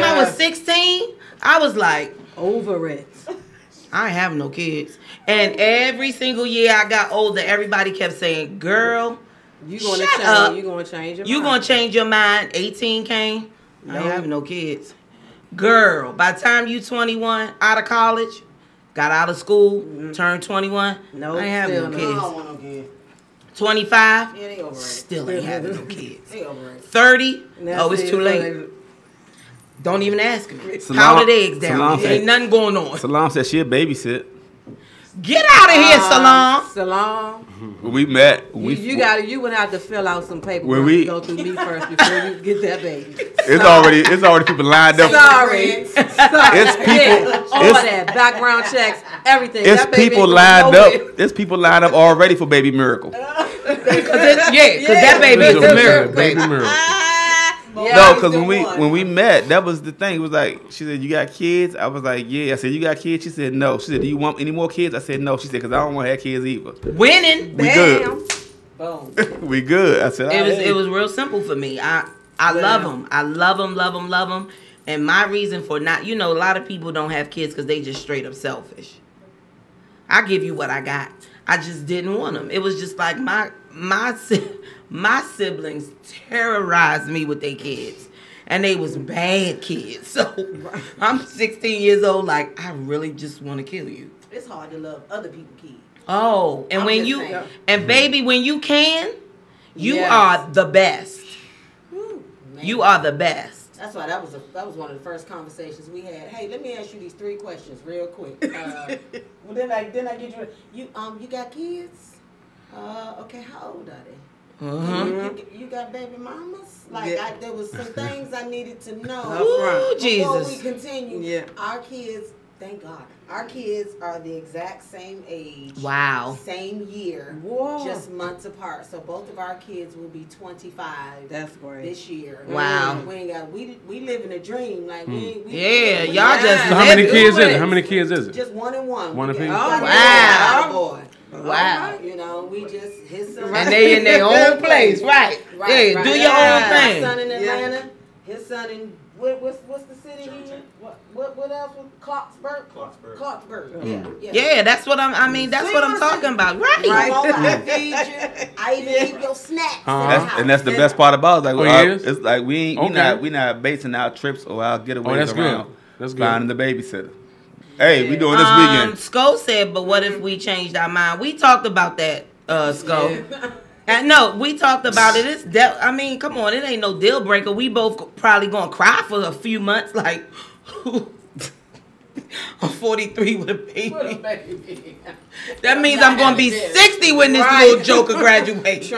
I was 16, I was like over it. I have no kids. And every single year I got older, everybody kept saying, "Girl, you gonna change? You gonna change your mind? You gonna change your mind?" 18 came. I have no kids. Girl, by the time you 21, out of college, got out of school, turned 21, I ain't having no kids. I don't want no kids. 25, they overrated. Still ain't having no kids. They overrated. 30, it's too late. Don't even ask me. Powdered eggs down. Ain't nothing going on. Salam said she'll babysit. Get out of here, Salam. Salam. When we met, you would have to fill out some paperwork to go through me first before you get that baby. It's already people lined up. Sorry. It's people. All that background checks, everything. It's people lined up. There's people lined up already for Baby Miracle. Because that baby is a miracle. Baby miracle. No, because when we met, that was the thing. It was like, she said, "You got kids?" I was like, "Yeah." I said, "You got kids?" She said, "No." She said, "Do you want any more kids?" I said, "No." She said, "Because I don't want to have kids either." Winning. We good. Boom. We good. I said, it was real simple for me. I love them. I love them. And my reason for not, a lot of people don't have kids because they just straight up selfish. I give you what I got. I just didn't want them. It was just like my siblings terrorized me with their kids. And they was bad kids. So I'm 16 years old, like, I really just want to kill you. It's hard to love other people's kids. Oh, and baby, when you can, you are the best. You are the best. That's why that was one of the first conversations we had. Hey, let me ask you these 3 questions real quick. Well, then I get you got kids? Okay, how old are they? You got baby mamas? Like there was some things I needed to know before we continue. Yeah. Our kids, thank God, our kids are the exact same age. Wow. Same year. Whoa. Just months apart. So both of our kids will be 25. That's great. This year. Wow. We live in a dream. Like y'all just. So how many kids is it? How many kids is it? Just 1 and 1. One apiece. Oh, wow. Boy. Wow. We just his son. And they in their own place, right? Right. Do your own thing. My son in Atlanta. His son in what's the city here? What else? Clarksburg. Yeah, that's what that's what I'm talking about. Right. I feed you. I even eat your snacks. And that's the best part about it. Like, it's like we not basing our trips or our getaways around finding the babysitter. Hey, we doing this weekend. Sko said, but what if we changed our mind? We talked about that, Sko. Yeah. And no, we talked about it. Come on, it ain't no deal breaker. We both probably gonna cry for a few months, like I'm 43 with a baby. That means I'm gonna be 60 when this little joker graduates.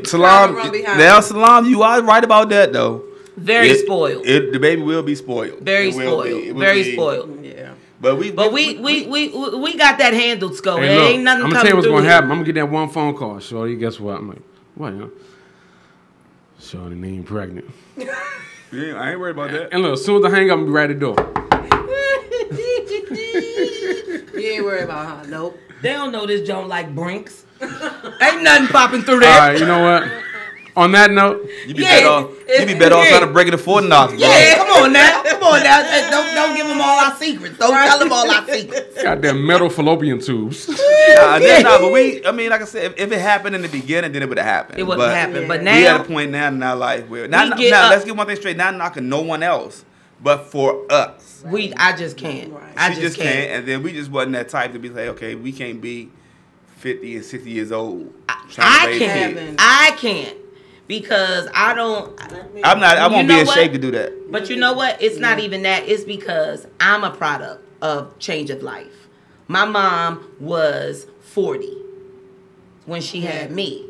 Salam, you are right about that though. Very spoiled. The baby will be spoiled. Very spoiled. Very spoiled. Yeah. But we got that handled, Sko. Hey, ain't nothing I'm gonna tell you what's gonna happen. I'm gonna get that one phone call. Shorty, guess what? I'm like, what? Shorty ain't pregnant. Yeah, I ain't worried about that. And look, as soon as I hang up, I'm gonna be right at the door. You ain't worried about her. Nope. They don't know this joint like Brinks. Ain't nothing popping through there. All right, you know what? On that note, you be better off trying to break it to Fort Knox. Yeah, come on now. Don't give them all our secrets. Don't tell them all our secrets. Got them metal fallopian tubes. But like I said, if it happened in the beginning, then it would have happened. It would have happened. But now we at a point now in our life where let's get one thing straight. Not knocking no one else, but for us, I just can't. I just can't. And then we just wasn't that type to be like, okay, we can't be 50 and 60 years old. I can't. Because I won't be in shape to do that. But you know what? It's not even that. It's because I'm a product of change of life. My mom was 40 when she had me.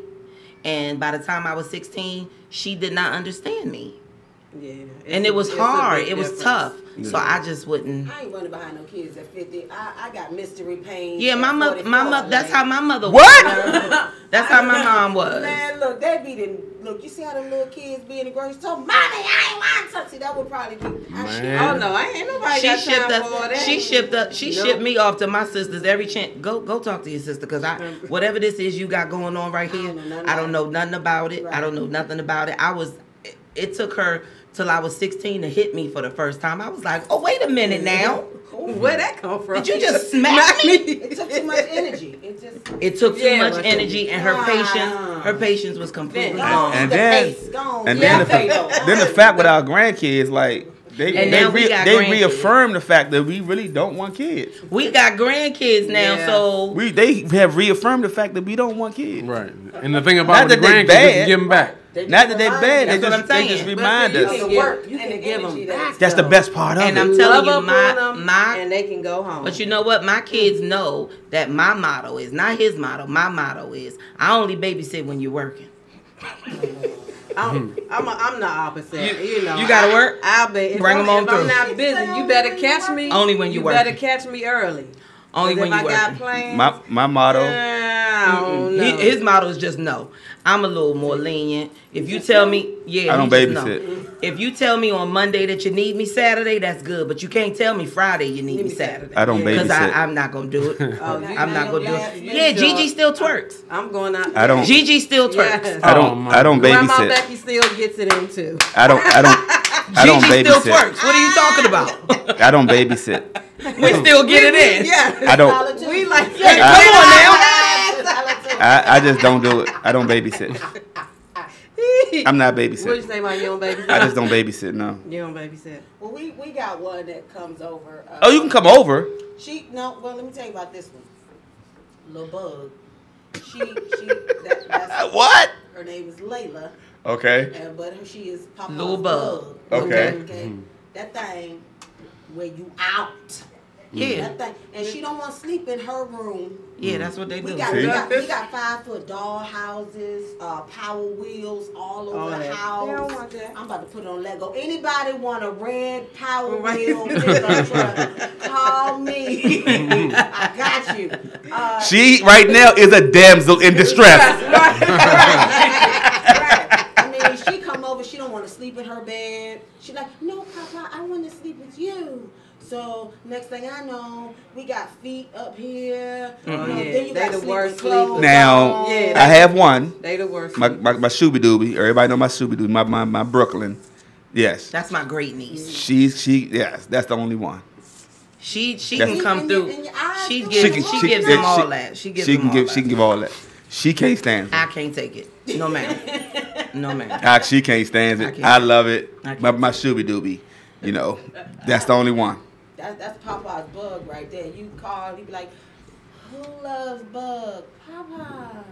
And by the time I was 16, she did not understand me. Yeah. And it was hard. It was tough. So I just wouldn't. I ain't running behind no kids at 50. I got mystery pain. Yeah, my mother. That's how my mother. What? Was. That's how my mom was. Man, look, they be the look. You see how them little kids be in the grocery store? Mommy, I ain't want something. See, that would probably be. Oh no, I ain't nobody got time for that. She shipped me off to my sisters every chance. Go talk to your sister, cause whatever this is you got going on right here, I don't know nothing about it. Right. I don't know nothing about it. It took her till I was 16 to hit me for the first time. I was like, oh, wait a minute now. Where'd that come from? Did you just smack me? It took too much energy. It took too much energy, and her patience was completely gone. And then the fact with our grandkids, like, they reaffirm the fact that we really don't want kids. We got grandkids now, so they have reaffirmed the fact that we don't want kids. Right. And the thing about the grandkids is give them back. Not that they're bad, they just remind us. You can give them back. That's the best part of it. And I'm telling you, my and they can go home. But you know what? My kids know that my motto is not his motto. My motto is I only babysit when you're working. I'm the opposite. You know, you gotta work. I'll be. Bring them on through. If I'm not busy, you better catch me. Only when you work. You better catch me early. Only when you work. If I got plans. My motto. I don't know. His motto is just no. I'm a little more lenient. If you tell me, I don't babysit. No. If you tell me on Monday that you need me Saturday, that's good. But you can't tell me Friday you need me Saturday. I don't babysit. Because I'm not gonna do it. I'm not gonna do it. Yeah, Gigi still twerks. I'm going out. I don't. Gigi still twerks. Yes. I don't babysit. Grandma Becky still gets it in too. I don't babysit. Gigi still twerks. What are you talking about? I don't babysit. We still get it in. Yeah. I don't. We like. Hey, come on now. I just don't do it. I don't babysit. I'm not babysitting. What you say about you don't babysit? I just don't babysit. No. You don't babysit. Well, we got one that comes over. Oh, you can come over. Well, let me tell you about this one. Little Bug. That's what? Her name is Layla. Okay. But she is Papa's Little Bug. Okay. That thing where you out. Yeah. That thing. And she don't want to sleep in her room. Yeah, that's what they do. We got 5-foot doll houses, power wheels all over the house. They don't want that. I'm about to put it on Lego. Anybody want a red power wheel pickup truck? Call me. I got you. She right now is a damsel in distress. Right. I mean, she come over. She don't want to sleep in her bed. She like, no, Papa, I want to sleep with you. So next thing I know, we got feet up here. Then you got the worst clothes. Now I have one. They the worst. My Shooby Dooby. Everybody know my Shooby Dooby. My Brooklyn. Yes. That's my great niece. Yes. That's the only one. She can come through. She gives them all that. She can give all that. She can't stand it. I can't take it. No ma'am. She can't stand it. I love it. My Shooby Dooby. You know, that's the only one. That's Papa's Bug right there. You call, he be like, who loves Bug? Papa.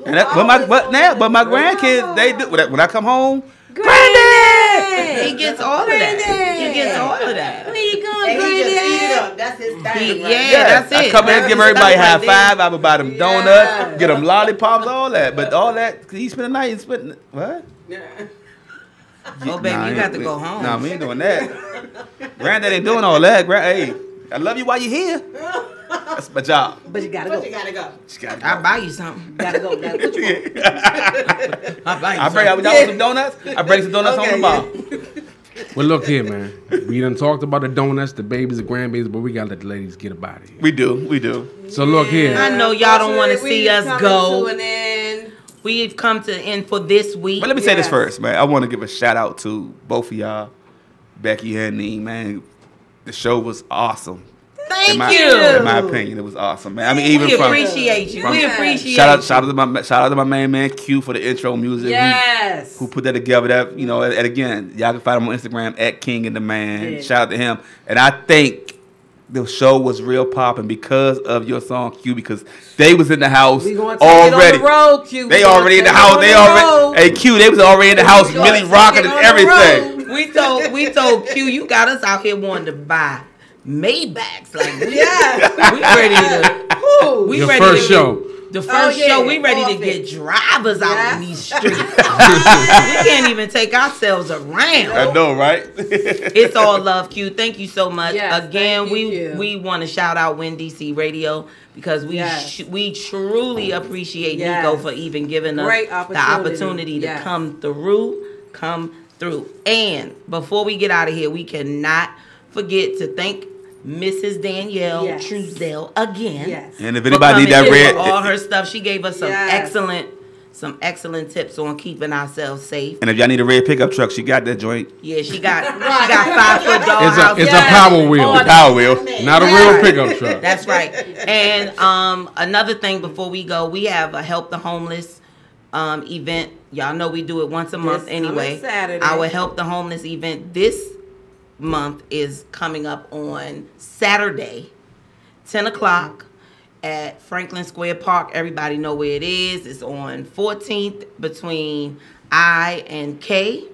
But my grandkids, they do. When I come home, Granddad! He gets all of that. Where you going, and Granddad? he just eat it up. That's his thing. That's it. I come in, give everybody high five. I would buy them donuts, get them lollipops, all that. But all that, he spent the night and spent what? Oh, baby, you got to go home. Nah, we ain't doing that. Granddad ain't doing all that. Hey, I love you while you're here. That's my job. But you gotta go. I'll buy you something. Gotta go. What you want? I'll bring some donuts. I bring some donuts home tomorrow. Well, look here, man. We done talked about the donuts, the babies, the grandbabies, but we gotta let the ladies get up out of here. We do. So look here. I know y'all don't want to see us go. To an end. We've come to the end for this week. But let me say this first, man. I want to give a shout out to both of y'all, Becky and Nee, man. The show was awesome. Thank you. In my opinion, it was awesome, man. I mean, even we appreciate you. We appreciate shout out to my main man Q for the intro music. Yes. Who put that together? That and again, y'all can find him on Instagram at King and the Man. Yeah. Shout out to him. And I think the show was real popping because of your song Q, because they was in the house already. On the road, Q. They already in the house. Hey Q, they was already in the house, really rocking and everything. We told Q, you got us out here wanting to buy Maybachs, like we ready to. Your first show. The first show, we ready to get drivers out in these streets. We can't even take ourselves around. I know, right? It's all love, Q. Thank you so much. Yes, again, we want to shout out Win DC Radio because we truly appreciate Nico for even giving us the opportunity to come through. And before we get out of here, we cannot forget to thank Mrs. Danyell Truesdale again. Yes. And if anybody need that red, all her stuff, she gave us some excellent tips on keeping ourselves safe. And if y'all need a red pickup truck, she got that joint. Yeah, she got 5-foot dollhouse. It's a power wheel. Power wheel. Not a real pickup truck. That's right. And another thing before we go, we have a Help the Homeless event. Y'all know we do it once a month anyway. Saturday. Our Help the Homeless event this month is coming up on Saturday, 10 o'clock at Franklin Square Park. Everybody know where it is. It's on 14th between I and K.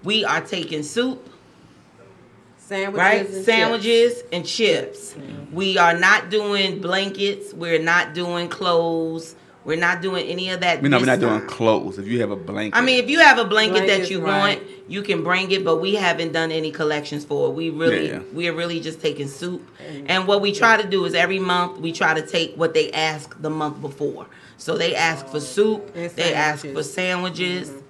We are taking soup, sandwiches and chips. Mm-hmm. We are not doing blankets. We're not doing clothes. We're not doing any of that. We're not doing clothes. If you have a blanket. I mean, if you have a blanket that you want, you can bring it, but we haven't done any collections for it. We are really just taking soup. And what we try to do is every month we try to take what they ask the month before. So they ask for soup, they ask for sandwiches. Mm-hmm.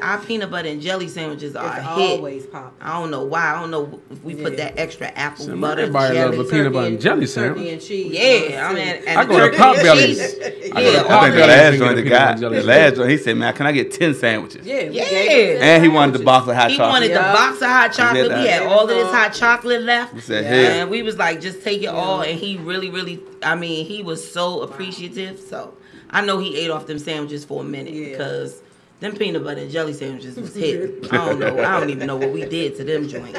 Our peanut butter and jelly sandwiches are a hit. Always pop. I don't know why. I don't know if we put that extra apple butter. Everybody jelly. loves a peanut butter and jelly sandwich. Turkey and cheese. Yeah, I mean, and I go to Potbelly's. I think the last joint, the last joint, he said, "Man, can I get 10 sandwiches?" Yeah. And he wanted the box of hot chocolate. He wanted the box of hot chocolate. We had all of this hot chocolate left. He said, and we was like, just take it all. And he really, I mean, he was so appreciative. So I know he ate off them sandwiches for a minute because them peanut butter and jelly sandwiches was hitting. I don't know. I don't even know what we did to them joints.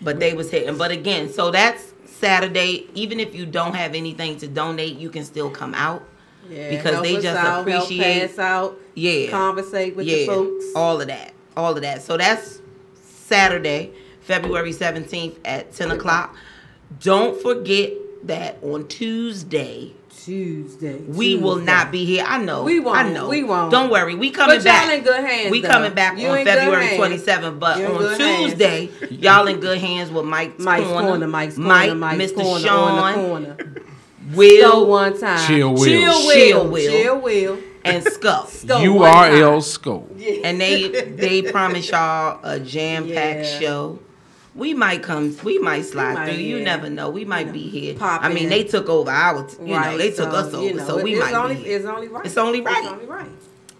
But they was hitting. But again, so that's Saturday. Even if you don't have anything to donate, you can still come out. Yeah, because they just appreciate. Help pass out. Yeah. Conversate with the folks. All of that. So that's Saturday, February 17th at 10 o'clock. Don't forget that on Tuesday, we will not be here. I know. We won't. Don't worry. We coming back. Y'all in good hands. We coming back on February 27th. But on Tuesday, y'all in good hands with Mike's Corner. Mike, Mr. Sean, Will, one time. Chill Will. And Skull. URL Skull. And they promise y'all a jam-packed show. We might slide through. You never know. We might be here. I mean, they took over our, they took us over. So we might be here. It's only right.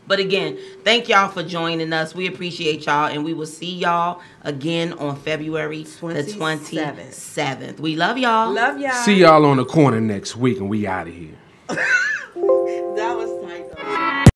But again, thank y'all for joining us. We appreciate y'all. And we will see y'all again on February the 27th. We love y'all. Love y'all. See y'all on the corner next week and we out of here.